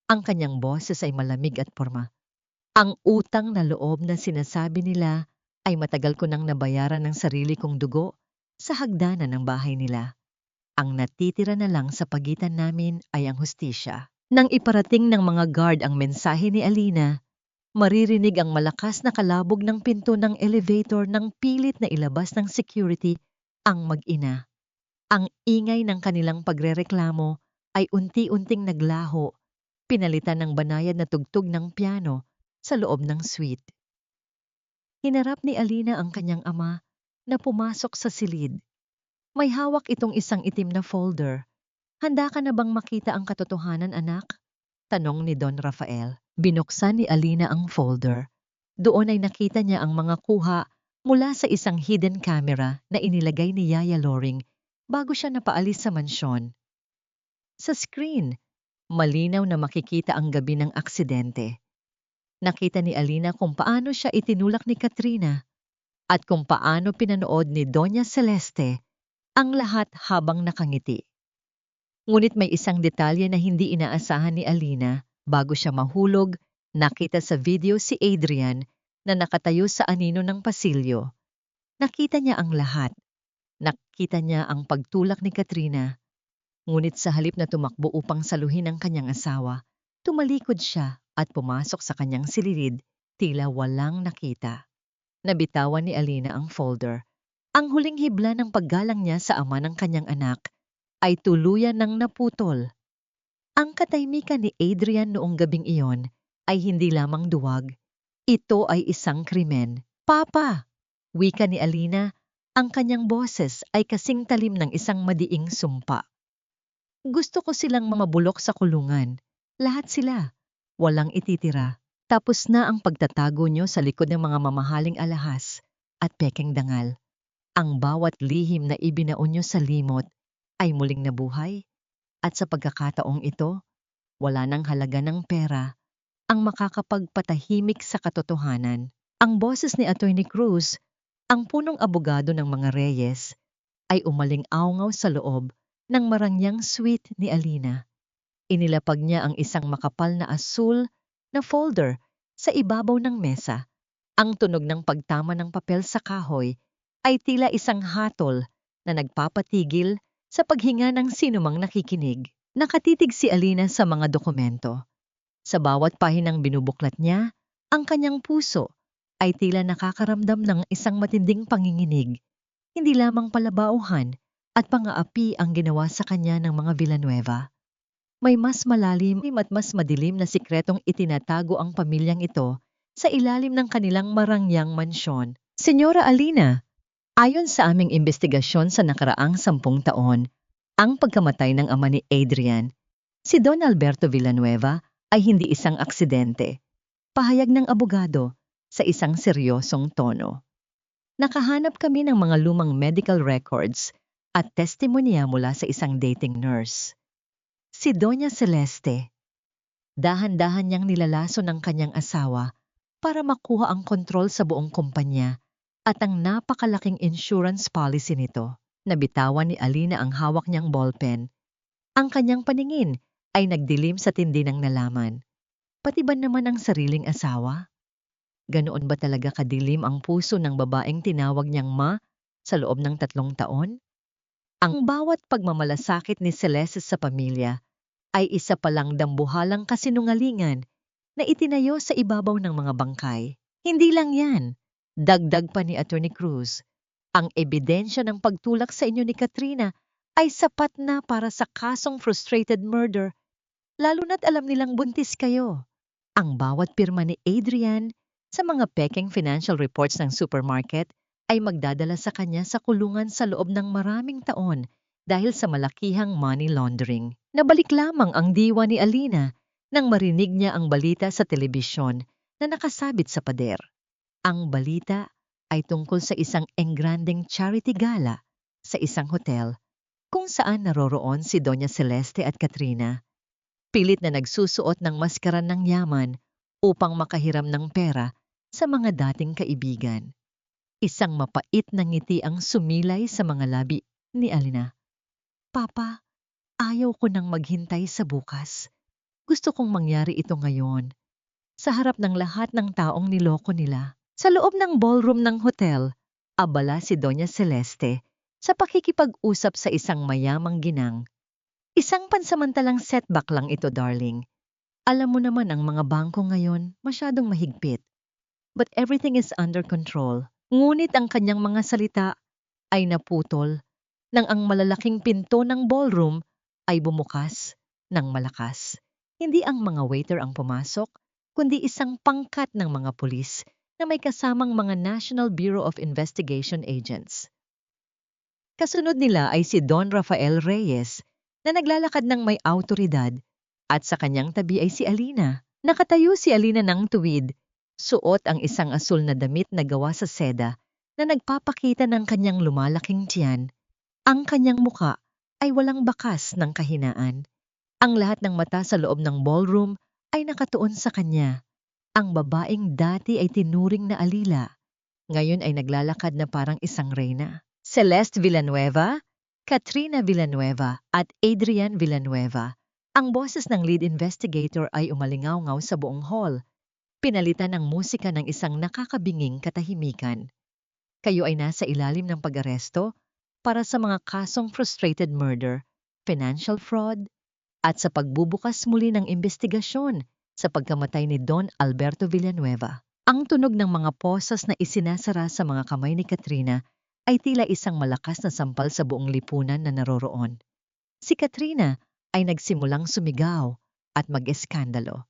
Ang kanyang boses ay malamig at porma. Ang utang na loob na sinasabi nila ay matagal ko nang nabayaran ng sarili kong dugo sa hagdanan ng bahay nila. Ang natitira na lang sa pagitan namin ay ang hustisya. Nang iparating ng mga guard ang mensahe ni Alina, maririnig ang malakas na kalabog ng pinto ng elevator nang pilit na ilabas ng security ang mag-ina. Ang ingay ng kanilang pagrereklamo ay unti-unting naglaho, pinalitan ng banayad na tugtog ng piano sa loob ng suite. Hinarap ni Alina ang kanyang ama na pumasok sa silid. May hawak itong isang itim na folder. Handa ka na bang makita ang katotohanan, anak? Tanong ni Don Rafael. Binuksan ni Alina ang folder. Doon ay nakita niya ang mga kuha mula sa isang hidden camera na inilagay ni Yaya Loring bago siya napaalis sa mansyon. Sa screen, malinaw na makikita ang gabi ng aksidente. Nakita ni Alina kung paano siya itinulak ni Katrina at kung paano pinanood ni Doña Celeste ang lahat habang nakangiti. Ngunit may isang detalye na hindi inaasahan ni Alina. Bago siya mahulog, nakita sa video si Adrian na nakatayo sa anino ng pasilyo. Nakita niya ang lahat. Nakita niya ang pagtulak ni Katrina. Ngunit sa halip na tumakbo upang saluhin ang kanyang asawa, tumalikod siya at pumasok sa kanyang silid, tila walang nakita. Nabitawan ni Alina ang folder. Ang huling hibla ng paggalang niya sa ama ng kanyang anak ay tuluyan ng naputol. Ang katahimikan ni Adrian noong gabing iyon ay hindi lamang duwag. Ito ay isang krimen. Papa! Wika ni Alina, ang kanyang boses ay kasing talim ng isang madiing sumpa. Gusto ko silang mamabulok sa kulungan. Lahat sila. Walang ititira. Tapos na ang pagtatago nyo sa likod ng mga mamahaling alahas at pekeng dangal. Ang bawat lihim na ibinaon nyo sa limot ay muling nabuhay. At sa pagkakataong ito, wala nang halaga ng pera ang makakapagpatahimik sa katotohanan. Ang boses ni Atty. Cruz, ang punong abogado ng mga reyes, ay umaling-awngaw sa loob ng marangyang suite ni Alina. Inilapag niya ang isang makapal na asul na folder sa ibabaw ng mesa. Ang tunog ng pagtama ng papel sa kahoy ay tila isang hatol na nagpapatigil sa paghinga ng sinumang nakikinig. Nakatitig si Alina sa mga dokumento. Sa bawat pahinang binubuklat niya, ang kanyang puso ay tila nakakaramdam ng isang matinding panginginig. Hindi lamang palabauhan at pang-aapi ang ginawa sa kanya ng mga Villanueva. May mas malalim at mas madilim na sikretong itinatago ang pamilyang ito sa ilalim ng kanilang marangyang mansyon. Senyora Alina, Ayon sa aming investigasyon sa nakaraang 10 taon, ang pagkamatay ng ama ni Adrian, si Don Alberto Villanueva, ay hindi isang aksidente. Pahayag ng abogado sa isang seryosong tono. Nakahanap kami ng mga lumang medical records at testimonya mula sa isang dating nurse. Si Doña Celeste. Dahan-dahan niyang nilalaso ng kanyang asawa para makuha ang kontrol sa buong kumpanya at ang napakalaking insurance policy nito. Nabitawan ni Alina ang hawak niyang ballpen. Ang kanyang paningin ay nagdilim sa tindi ng nalaman. Pati ba naman ang sariling asawa? Ganoon ba talaga kadilim ang puso ng babaeng tinawag niyang ma sa loob ng 3 taon? Ang bawat pagmamalasakit ni Celeste sa pamilya ay isa palang dambuhalang kasinungalingan na itinayo sa ibabaw ng mga bangkay. Hindi lang yan. Dagdag pa ni Attorney Cruz, ang ebidensya ng pagtulak sa inyo ni Katrina ay sapat na para sa kasong frustrated murder, lalo na't alam nilang buntis kayo. Ang bawat pirma ni Adrian sa mga peking financial reports ng supermarket ay magdadala sa kanya sa kulungan sa loob ng maraming taon dahil sa malakihang money laundering. Nabalik lamang ang diwa ni Alina nang marinig niya ang balita sa telebisyon na nakasabit sa pader. Ang balita ay tungkol sa isang engranding charity gala sa isang hotel kung saan naroroon si Doña Celeste at Katrina. Pilit na nagsusuot ng maskaran ng yaman upang makahiram ng pera sa mga dating kaibigan. Isang mapait na ngiti ang sumilay sa mga labi ni Alina. Papa, ayaw ko nang maghintay sa bukas. Gusto kong mangyari ito ngayon. Sa harap ng lahat ng taong niloko nila. Sa loob ng ballroom ng hotel, abala si Doña Celeste sa pakikipag-usap sa isang mayamang ginang. Isang pansamantalang setback lang ito, darling. Alam mo naman ang mga bangko ngayon masyadong mahigpit. But everything is under control. Ngunit ang kanyang mga salita ay naputol nang ang malalaking pinto ng ballroom ay bumukas ng malakas. Hindi ang mga waiter ang pumasok, kundi isang pangkat ng mga pulis na may kasamang mga National Bureau of Investigation agents. Kasunod nila ay si Don Rafael Reyes na naglalakad ng may autoridad at sa kanyang tabi ay si Alina. Nakatayo si Alina ng tuwid. Suot ang isang asul na damit na gawa sa seda na nagpapakita ng kanyang lumalaking tiyan. Ang kanyang muka ay walang bakas ng kahinaan. Ang lahat ng mata sa loob ng ballroom ay nakatuon sa kanya. Ang babaeng dati ay tinuring na alila. Ngayon ay naglalakad na parang isang reyna. Celeste Villanueva, Katrina Villanueva at Adrian Villanueva. Ang boses ng lead investigator ay umalingaw-ngaw sa buong hall. Pinalitan ng musika ng isang nakakabinging katahimikan. Kayo ay nasa ilalim ng pag-aresto para sa mga kasong frustrated murder, financial fraud, at sa pagbubukas muli ng investigasyon sa pagkamatay ni Don Alberto Villanueva. Ang tunog ng mga posas na isinasara sa mga kamay ni Katrina ay tila isang malakas na sampal sa buong lipunan na naroroon. Si Katrina ay nagsimulang sumigaw at mag-eskandalo.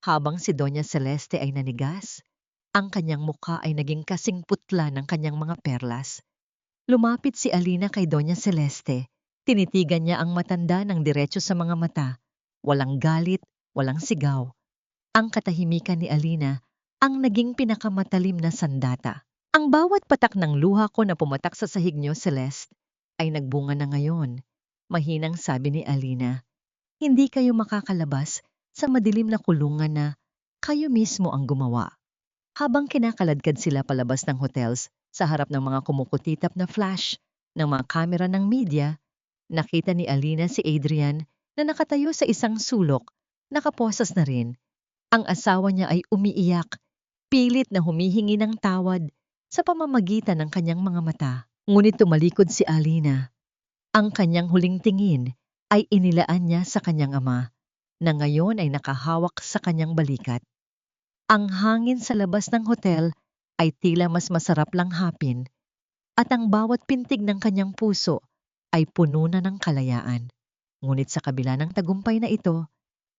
Habang si Doña Celeste ay nanigas, ang kanyang mukha ay naging kasing putla ng kanyang mga perlas. Lumapit si Alina kay Doña Celeste. Tinitigan niya ang matanda ng diretso sa mga mata. Walang galit, walang sigaw. Ang katahimikan ni Alina ang naging pinakamatalim na sandata. Ang bawat patak ng luha ko na pumatak sa sahig niyo, Celeste, ay nagbunga na ngayon. Mahinang sabi ni Alina. Hindi kayo makakalabas sa madilim na kulungan na kayo mismo ang gumawa. Habang kinakaladkad sila palabas ng hotels sa harap ng mga kumukutitap na flash ng mga kamera ng media, nakita ni Alina si Adrian na nakatayo sa isang sulok, nakaposas na rin. Ang asawa niya ay umiiyak, pilit na humihingi ng tawad sa pamamagitan ng kanyang mga mata. Ngunit tumalikod si Alina. Ang kanyang huling tingin ay inilaan niya sa kanyang ama, na ngayon ay nakahawak sa kanyang balikat. Ang hangin sa labas ng hotel ay tila mas masarap lang hapin, at ang bawat pintig ng kanyang puso ay puno na ng kalayaan. Ngunit sa kabila ng tagumpay na ito,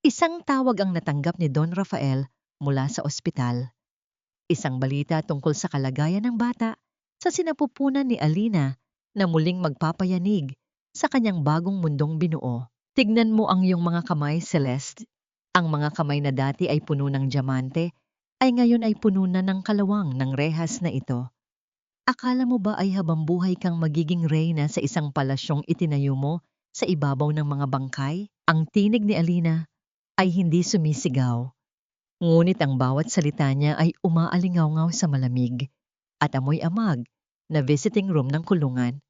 isang tawag ang natanggap ni Don Rafael mula sa ospital. Isang balita tungkol sa kalagayan ng bata sa sinapupunan ni Alina na muling magpapayanig sa kanyang bagong mundong binuo. Tignan mo ang iyong mga kamay, Celeste. Ang mga kamay na dati ay puno ng diamante ay ngayon ay puno na ng kalawang ng rehas na ito. Akala mo ba ay habang buhay kang magiging reyna sa isang palasyong itinayo mo sa ibabaw ng mga bangkay? Ang tinig ni Alina ay hindi sumisigaw, ngunit ang bawat salita niya ay umaalingaw sa malamig at amoy amag na visiting room ng kulungan.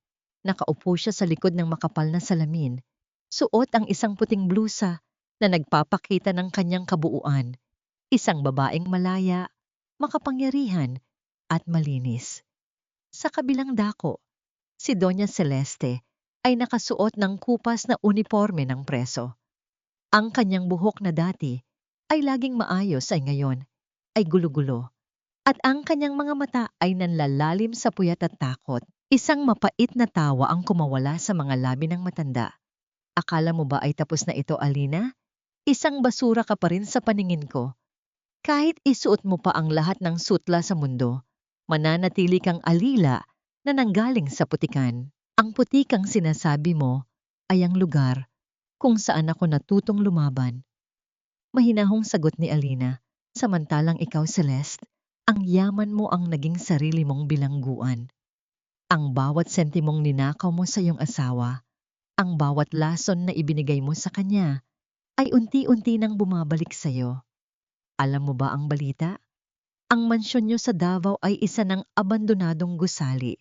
Nakaupo siya sa likod ng makapal na salamin, suot ang isang puting blusa na nagpapakita ng kanyang kabuuan, isang babaeng malaya, makapangyarihan at malinis. Sa kabilang dako, si Doña Celeste ay nakasuot ng kupas na uniforme ng preso. Ang kanyang buhok na dati ay laging maayos ay ngayon ay gulo-gulo at ang kanyang mga mata ay nanlalalim sa puyat at takot. Isang mapait na tawa ang kumawala sa mga labi ng matanda. Akala mo ba ay tapos na ito, Alina? Isang basura ka pa rin sa paningin ko. Kahit isuot mo pa ang lahat ng sutla sa mundo, mananatili kang alila na nanggaling sa putikan. Ang putikang sinasabi mo ay ang lugar kung saan ako natutong lumaban. Mahinahong sagot ni Alina, samantalang ikaw, Celeste, ang yaman mo ang naging sarili mong bilangguan. Ang bawat sentimong ninakaw mo sa iyong asawa, ang bawat lason na ibinigay mo sa kanya, ay unti-unti nang bumabalik sa iyo. Alam mo ba ang balita? Ang mansyon niyo sa Davao ay isa ng abandonadong gusali.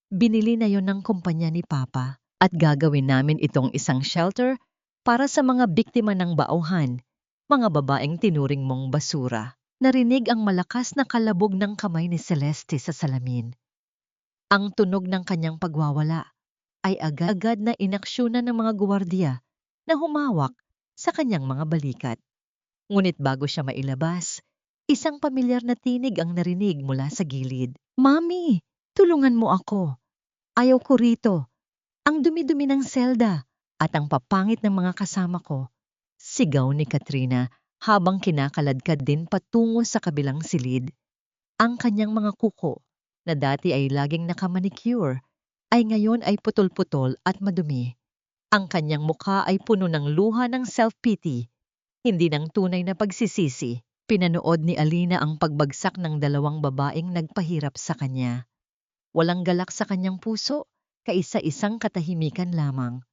Binili na yon ng kumpanya ni Papa at gagawin namin itong isang shelter para sa mga biktima ng bauhan, mga babaeng tinuring mong basura. Narinig ang malakas na kalabog ng kamay ni Celeste sa salamin. Ang tunog ng kanyang pagwawala ay agad-agad na inaksyonan ng mga gwardiya na humawak sa kanyang mga balikat. Ngunit bago siya mailabas, isang pamilyar na tinig ang narinig mula sa gilid. Mami, tulungan mo ako. Ayaw ko rito. Ang dumi-dumi ng selda at ang papangit ng mga kasama ko. Sigaw ni Katrina habang kinakaladkad din patungo sa kabilang silid. Ang kanyang mga kuko na dati ay laging nakamanicure ay ngayon ay putol-putol at madumi. Ang kanyang mukha ay puno ng luha ng self-pity, hindi ng tunay na pagsisisi. Pinanood ni Alina ang pagbagsak ng dalawang babaeng nagpahirap sa kanya. Walang galak sa kanyang puso, kaisa-isang katahimikan lamang.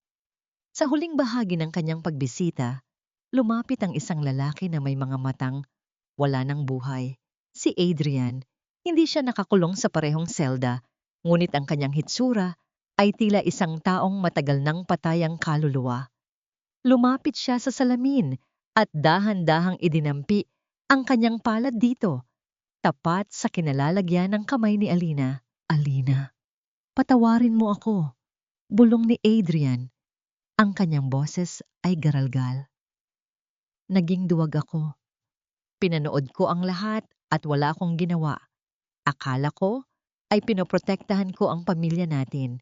Sa huling bahagi ng kanyang pagbisita, lumapit ang isang lalaki na may mga matang wala ng buhay. Si Adrian. Hindi siya nakakulong sa parehong selda, ngunit ang kanyang hitsura ay tila isang taong matagal nang patay ang kaluluwa. Lumapit siya sa salamin at dahan-dahang idinampi ang kanyang palad dito, tapat sa kinalalagyan ng kamay ni Alina. Alina, patawarin mo ako. Bulong ni Adrian. Ang kanyang boses ay garalgal. Naging duwag ako. Pinanood ko ang lahat at wala akong ginawa. Akala ko ay pinoprotektahan ko ang pamilya natin.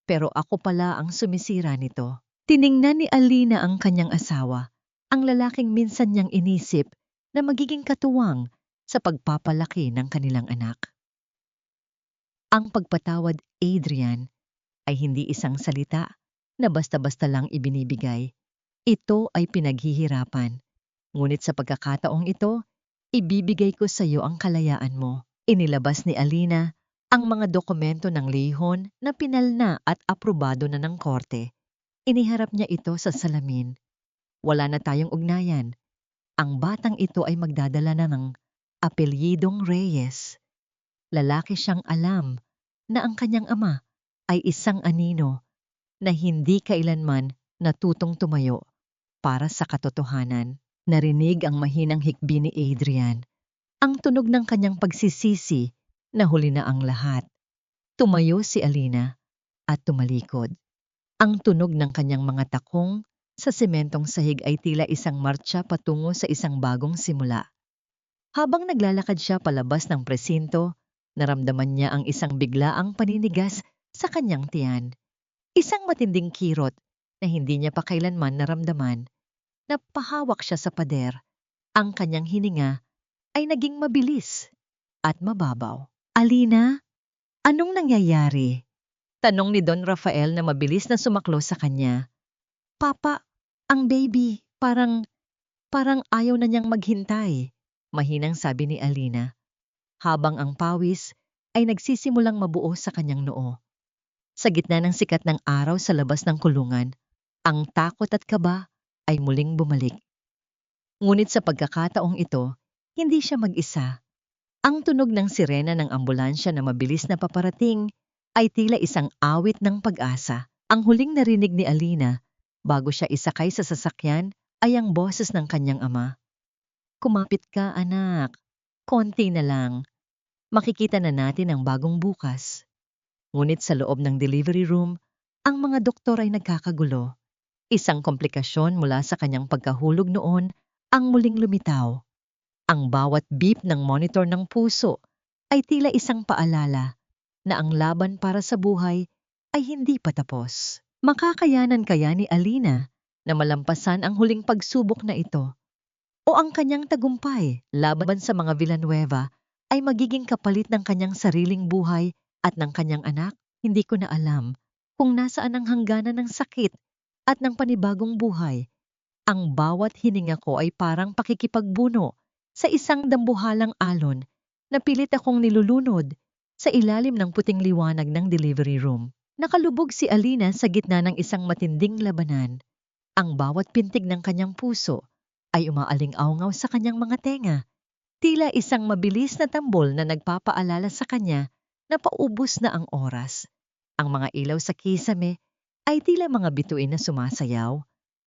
Pero ako pala ang sumisira nito. Tiningnan ni Alina ang kanyang asawa, ang lalaking minsan niyang inisip na magiging katuwang sa pagpapalaki ng kanilang anak. Ang pagpatawad, Adrian, ay hindi isang salita na basta-basta lang ibinibigay. Ito ay pinaghihirapan. Ngunit sa pagkakataong ito, ibibigay ko sa iyo ang kalayaan mo. Inilabas ni Alina ang mga dokumento ng lihon na pinalna at aprobado na ng korte. Iniharap niya ito sa salamin. Wala na tayong ugnayan. Ang batang ito ay magdadala na ng apelyidong Reyes. Lalaki siyang alam na ang kanyang ama ay isang anino na hindi kailanman natutong tumayo para sa katotohanan. Narinig ang mahinang hikbi ni Adrian. Ang tunog ng kanyang pagsisisi na huli na ang lahat. Tumayo si Alina at tumalikod. Ang tunog ng kanyang mga takong sa sementong sahig ay tila isang martsa patungo sa isang bagong simula. Habang naglalakad siya palabas ng presinto, naramdaman niya ang isang biglaang paninigas sa kanyang tiyan. Isang matinding kirot na hindi niya pa kailanman naramdaman. Napahawak siya sa pader. Ang kanyang hininga ay naging mabilis at mababaw. Alina? Anong nangyayari? Tanong ni Don Rafael na mabilis na sumaklo sa kanya. Papa, ang baby, parang ayaw na niyang maghintay, mahinang sabi ni Alina, habang ang pawis ay nagsisimulang mabuo sa kanyang noo. Sa gitna ng sikat ng araw sa labas ng kulungan, ang takot at kaba ay muling bumalik. Ngunit sa pagkakataong ito, hindi siya mag-isa. Ang tunog ng sirena ng ambulansya na mabilis na paparating ay tila isang awit ng pag-asa. Ang huling narinig ni Alina bago siya isakay sa sasakyan ay ang boses ng kanyang ama. Kumapit ka, anak. Konti na lang. Makikita na natin ang bagong bukas. Ngunit sa loob ng delivery room, ang mga doktor ay nagkakagulo. Isang komplikasyon mula sa kanyang pagkahulog noon ang muling lumitaw. Ang bawat beep ng monitor ng puso ay tila isang paalala na ang laban para sa buhay ay hindi pa tapos. Makakayanan kaya ni Alina na malampasan ang huling pagsubok na ito? O ang kanyang tagumpay laban sa mga Villanueva ay magiging kapalit ng kanyang sariling buhay at ng kanyang anak? Hindi ko na alam kung nasaan ang hangganan ng sakit at ng panibagong buhay. Ang bawat hininga ko ay parang pakikipagbuno sa isang dambuhalang alon na pilit akong nilulunod sa ilalim ng puting liwanag ng delivery room. Nakalubog si Alina sa gitna ng isang matinding labanan. Ang bawat pintig ng kanyang puso ay umaaling-awngaw sa kanyang mga tenga. Tila isang mabilis na tambol na nagpapaalala sa kanya na paubos na ang oras. Ang mga ilaw sa kisame ay tila mga bituin na sumasayaw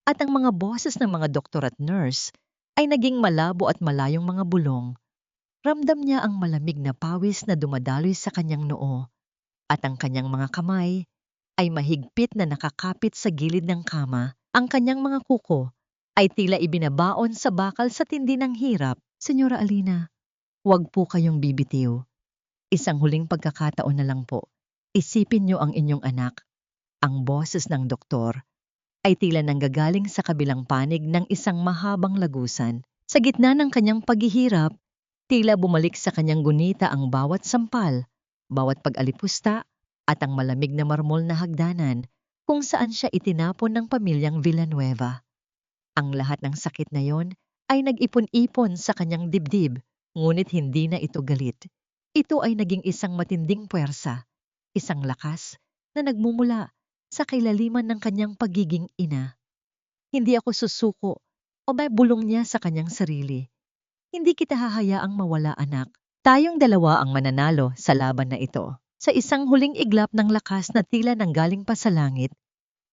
at ang mga boses ng mga doktor at nurse ay naging malabo at malayong mga bulong. Ramdam niya ang malamig na pawis na dumadaloy sa kanyang noo at ang kanyang mga kamay ay mahigpit na nakakapit sa gilid ng kama. Ang kanyang mga kuko ay tila ibinabaon sa bakal sa tindi ng hirap. Senyora Alina, huwag po kayong bibitiw. Isang huling pagkakataon na lang po. Isipin niyo ang inyong anak. Ang boses ng doktor ay tila nanggagaling sa kabilang panig ng isang mahabang lagusan. Sa gitna ng kanyang paghihirap, tila bumalik sa kanyang gunita ang bawat sampal, bawat pag-alipusta at ang malamig na marmol na hagdanan kung saan siya itinapon ng pamilyang Villanueva. Ang lahat ng sakit na yon ay nag-ipon-ipon sa kanyang dibdib, ngunit hindi na ito galit. Ito ay naging isang matinding puwersa, isang lakas na nagmumula sa kailaliman ng kanyang pagiging ina. Hindi ako susuko o may bulong niya sa kanyang sarili. Hindi kita hahayaang mawala, anak. Tayong dalawa ang mananalo sa laban na ito. Sa isang huling iglap ng lakas na tila nanggaling pa sa langit,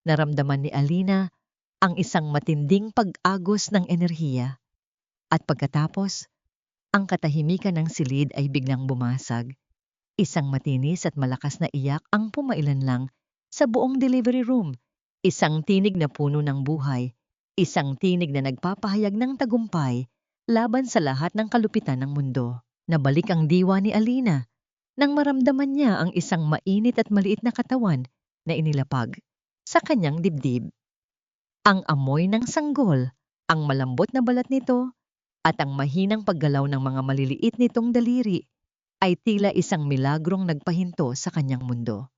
naramdaman ni Alina ang isang matinding pag-agos ng enerhiya. At pagkatapos, ang katahimikan ng silid ay biglang bumasag. Isang matinis at malakas na iyak ang pumailanlang sa buong delivery room. Isang tinig na puno ng buhay, isang tinig na nagpapahayag ng tagumpay laban sa lahat ng kalupitan ng mundo. Nabalik ang diwa ni Alina nang maramdaman niya ang isang mainit at maliit na katawan na inilapag sa kanyang dibdib. Ang amoy ng sanggol, ang malambot na balat nito, at ang mahinang paggalaw ng mga maliliit nitong daliri ay tila isang milagrong nagpahinto sa kanyang mundo.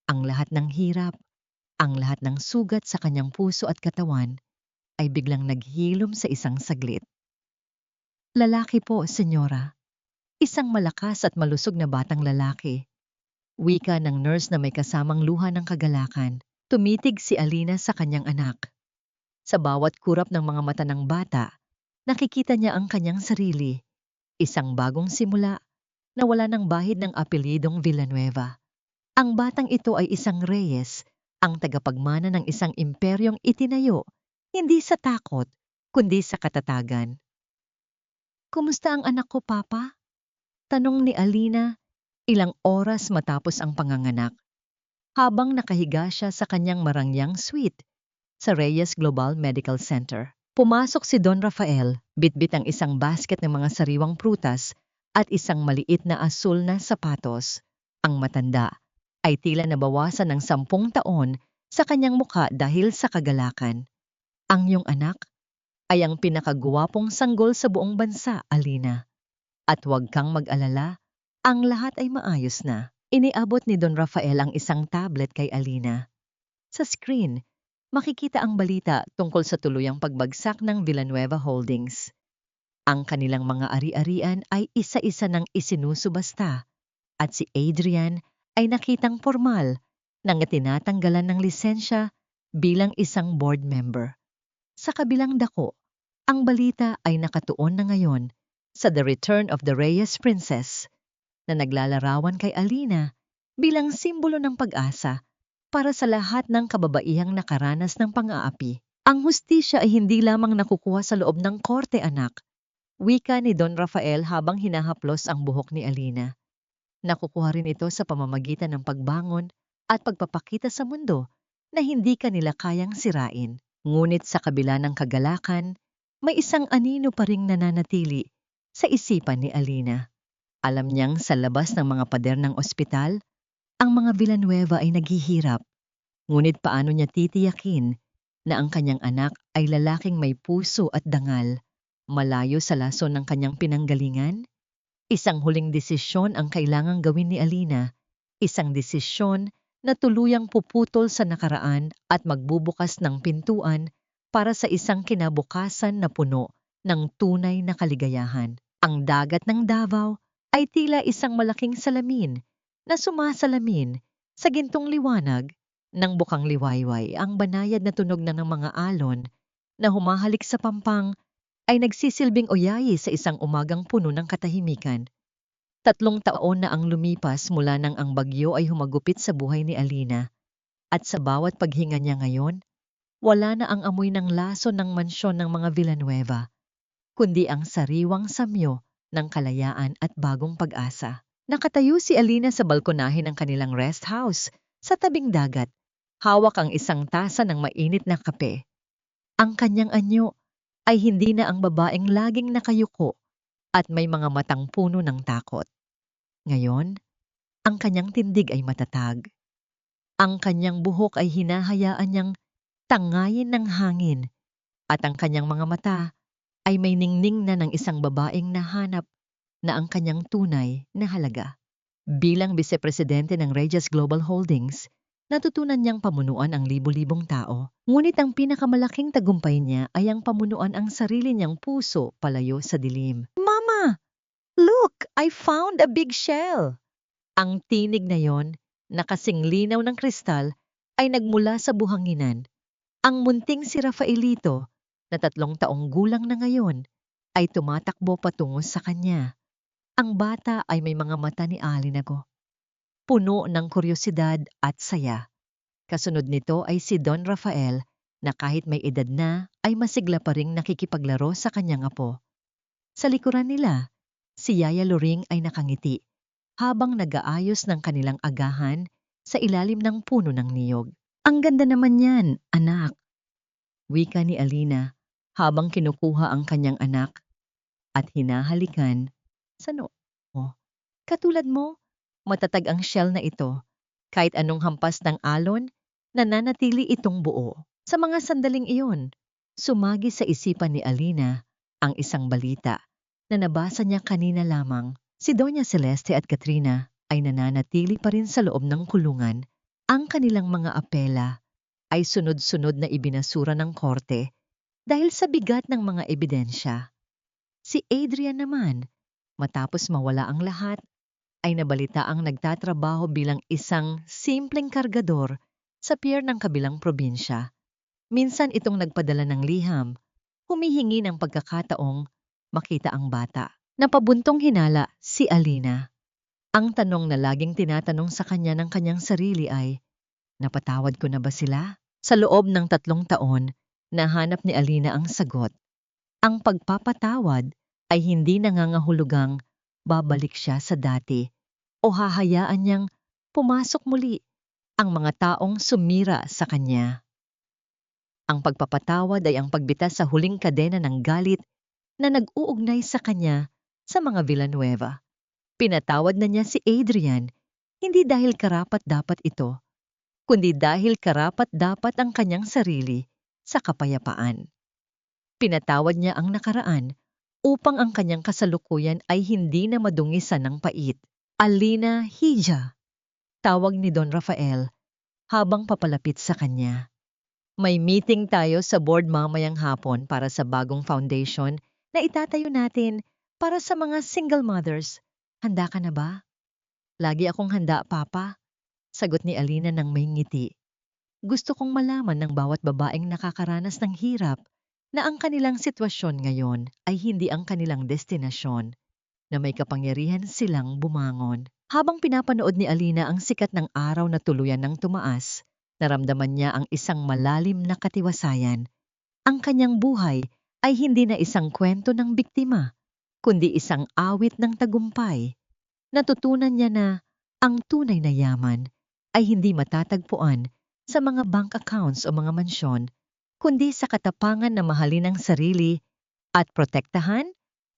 Ang lahat ng hirap, ang lahat ng sugat sa kanyang puso at katawan ay biglang naghilom sa isang saglit. Lalaki po, senyora. Isang malakas at malusog na batang lalaki. Wika ng nurse na may kasamang luha ng kagalakan. Tumitig si Alina sa kanyang anak. Sa bawat kurap ng mga mata ng bata, nakikita niya ang kanyang sarili. Isang bagong simula na wala ng bahid ng apelyidong Villanueva. Ang batang ito ay isang Reyes, ang tagapagmana ng isang imperyong itinayo, hindi sa takot, kundi sa katatagan. Kumusta ang anak ko, Papa? Tanong ni Alina, ilang oras matapos ang panganganak, habang nakahiga siya sa kanyang marangyang suite sa Reyes Global Medical Center. Pumasok si Don Rafael, bitbit ang isang basket ng mga sariwang prutas at isang maliit na asul na sapatos. Ang matanda ay tila nabawasan ng 10 taon sa kanyang mukha dahil sa kagalakan. Ang iyong anak ay ang pinakagwapong sanggol sa buong bansa, Alina. At huwag kang mag-alala, ang lahat ay maayos na. Iniabot ni Don Rafael ang isang tablet kay Alina. Sa screen, makikita ang balita tungkol sa tuluyang pagbagsak ng Villanueva Holdings. Ang kanilang mga ari-arian ay isa-isa ng isinusubasta at si Adrian ay nakitang formal nang tinatanggalan ng lisensya bilang isang board member. Sa kabilang dako, ang balita ay nakatuon na ngayon sa The Return of the Reyes Princess na naglalarawan kay Alina bilang simbolo ng pag-asa para sa lahat ng kababaihang nakaranas ng pang-aapi. Ang hustisya ay hindi lamang nakukuha sa loob ng korte, anak. Wika ni Don Rafael habang hinahaplos ang buhok ni Alina. Nakukuha rin ito sa pamamagitan ng pagbangon at pagpapakita sa mundo na hindi kanila kayang sirain. Ngunit sa kabila ng kagalakan, may isang anino pa ring nananatili sa isipan ni Alina. Alam niyang sa labas ng mga pader ng ospital, ang mga Villanueva ay naghihirap. Ngunit paano niya titiyakin na ang kanyang anak ay lalaking may puso at dangal, malayo sa lason ng kanyang pinanggalingan? Isang huling desisyon ang kailangang gawin ni Alina, isang desisyon na tuluyang puputol sa nakaraan at magbubukas ng pintuan para sa isang kinabukasan na puno ng tunay na kaligayahan. Ang dagat ng Davao ay tila isang malaking salamin na sumasalamin sa gintong liwanag ng bukang liwayway. Ang banayad na tunog na ng mga alon na humahalik sa pampang ay nagsisilbing oyayi sa isang umagang puno ng katahimikan. 3 taon na ang lumipas mula nang ang bagyo ay humagupit sa buhay ni Alina. At sa bawat paghinga niya ngayon, wala na ang amoy ng lason ng mansyon ng mga Villanueva, kundi ang sariwang samyo ng kalayaan at bagong pag-asa. Nakatayo si Alina sa balkonahe ng kanilang rest house sa tabing dagat. Hawak ang isang tasa ng mainit na kape. Ang kanyang anyo ay hindi na ang babaeng laging nakayuko at may mga matang puno ng takot. Ngayon, ang kanyang tindig ay matatag. Ang kanyang buhok ay hinahayaan niyang tangayin ng hangin at ang kanyang mga mata ay may ningning na ng isang babaeng nahanap na ang kanyang tunay na halaga. Bilang vice-presidente ng Reyes Global Holdings, natutunan niyang pamunuan ang libu-libong tao. Ngunit ang pinakamalaking tagumpay niya ay ang pamunuan ang sarili niyang puso palayo sa dilim. Mama! Look! I found a big shell! Ang tinig na yon, na kasing linaw ng kristal, ay nagmula sa buhanginan. Ang munting si Rafaelito, na 3 taong gulang na ngayon, ay tumatakbo patungo sa kanya. Ang bata ay may mga mata ni Alinago, puno ng kuryosidad at saya. Kasunod nito ay si Don Rafael na kahit may edad na ay masigla pa ring nakikipaglaro sa kanyang apo. Sa likuran nila, si Yaya Loring ay nakangiti habang nag-aayos ng kanilang agahan sa ilalim ng puno ng niyog. Ang ganda naman yan, anak. Wika ni Alina habang kinukuha ang kanyang anak at hinahalikan sa noo. Katulad mo, matatag ang shell na ito. Kahit anong hampas ng alon, nananatili itong buo. Sa mga sandaling iyon, sumagi sa isipan ni Alina ang isang balita na nabasa niya kanina lamang. Si Doña Celeste at Katrina ay nananatili pa rin sa loob ng kulungan. Ang kanilang mga apela ay sunod-sunod na ibinasura ng korte dahil sa bigat ng mga ebidensya. Si Adrian naman, matapos mawala ang lahat, ay nabalitaang nagtatrabaho bilang isang simpleng kargador sa pier ng kabilang probinsya. Minsan itong nagpadala ng liham, humihingi ng pagkakataong makita ang bata. Napabuntong hinala si Alina. Ang tanong na laging tinatanong sa kanya ng kanyang sarili ay, napatawad ko na ba sila? Sa loob ng 3 taon, nahanap ni Alina ang sagot. Ang pagpapatawad ay hindi nangangahulugang babalik siya sa dati o hahayaan niyang pumasok muli ang mga taong sumira sa kanya. Ang pagpapatawad ay ang pagbitaw sa huling kadena ng galit na nag-uugnay sa kanya sa mga Villanueva. Pinatawad na niya si Adrian, hindi dahil karapat-dapat ito, kundi dahil karapat-dapat ang kanyang sarili sa kapayapaan. Pinatawad niya ang nakaraan upang ang kanyang kasalukuyan ay hindi na madungisan ng pait. Alina Hija, Tawag ni Don Rafael habang papalapit sa kanya. May meeting tayo sa board mamayang hapon para sa bagong foundation na itatayo natin para sa mga single mothers. Handa ka na ba? Lagi akong handa, Papa. Sagot ni Alina ng may ngiti. Gusto kong malaman ng bawat babaeng nakakaranas ng hirap na ang kanilang sitwasyon ngayon ay hindi ang kanilang destinasyon, na may kapangyarihan silang bumangon. Habang pinapanood ni Alina ang sikat ng araw na tuluyan ng tumaas, naramdaman niya ang isang malalim na katiwasayan. Ang kanyang buhay ay hindi na isang kwento ng biktima, kundi isang awit ng tagumpay. Natutunan niya na ang tunay na yaman ay hindi matatagpuan sa mga bank accounts o mga mansyon, kundi sa katapangan na mahalin ang sarili at protektahan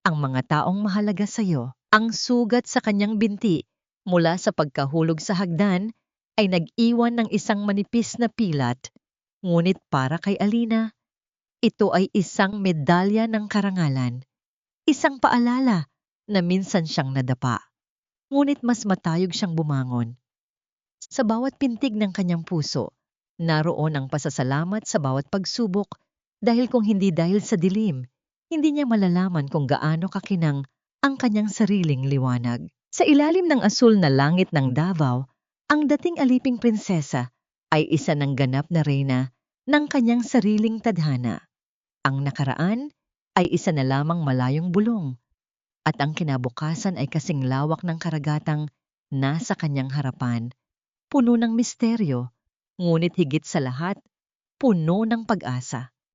ang mga taong mahalaga sa iyo. Ang sugat sa kanyang binti mula sa pagkahulog sa hagdan ay nag-iwan ng isang manipis na pilat, ngunit para kay Alina, ito ay isang medalya ng karangalan, isang paalala na minsan siyang nadapa, ngunit mas matayog siyang bumangon. Sa bawat pintig ng kanyang puso, naroon ang pasasalamat sa bawat pagsubok, dahil kung hindi dahil sa dilim, hindi niya malalaman kung gaano kakinang ang kanyang sariling liwanag. Sa ilalim ng asul na langit ng Davao, ang dating aliping prinsesa ay isa ng ganap na reyna ng kanyang sariling tadhana. Ang nakaraan ay isa na lamang malayong bulong, at ang kinabukasan ay kasing lawak ng karagatang nasa kanyang harapan, puno ng misteryo, ngunit higit sa lahat, puno ng pag-asa.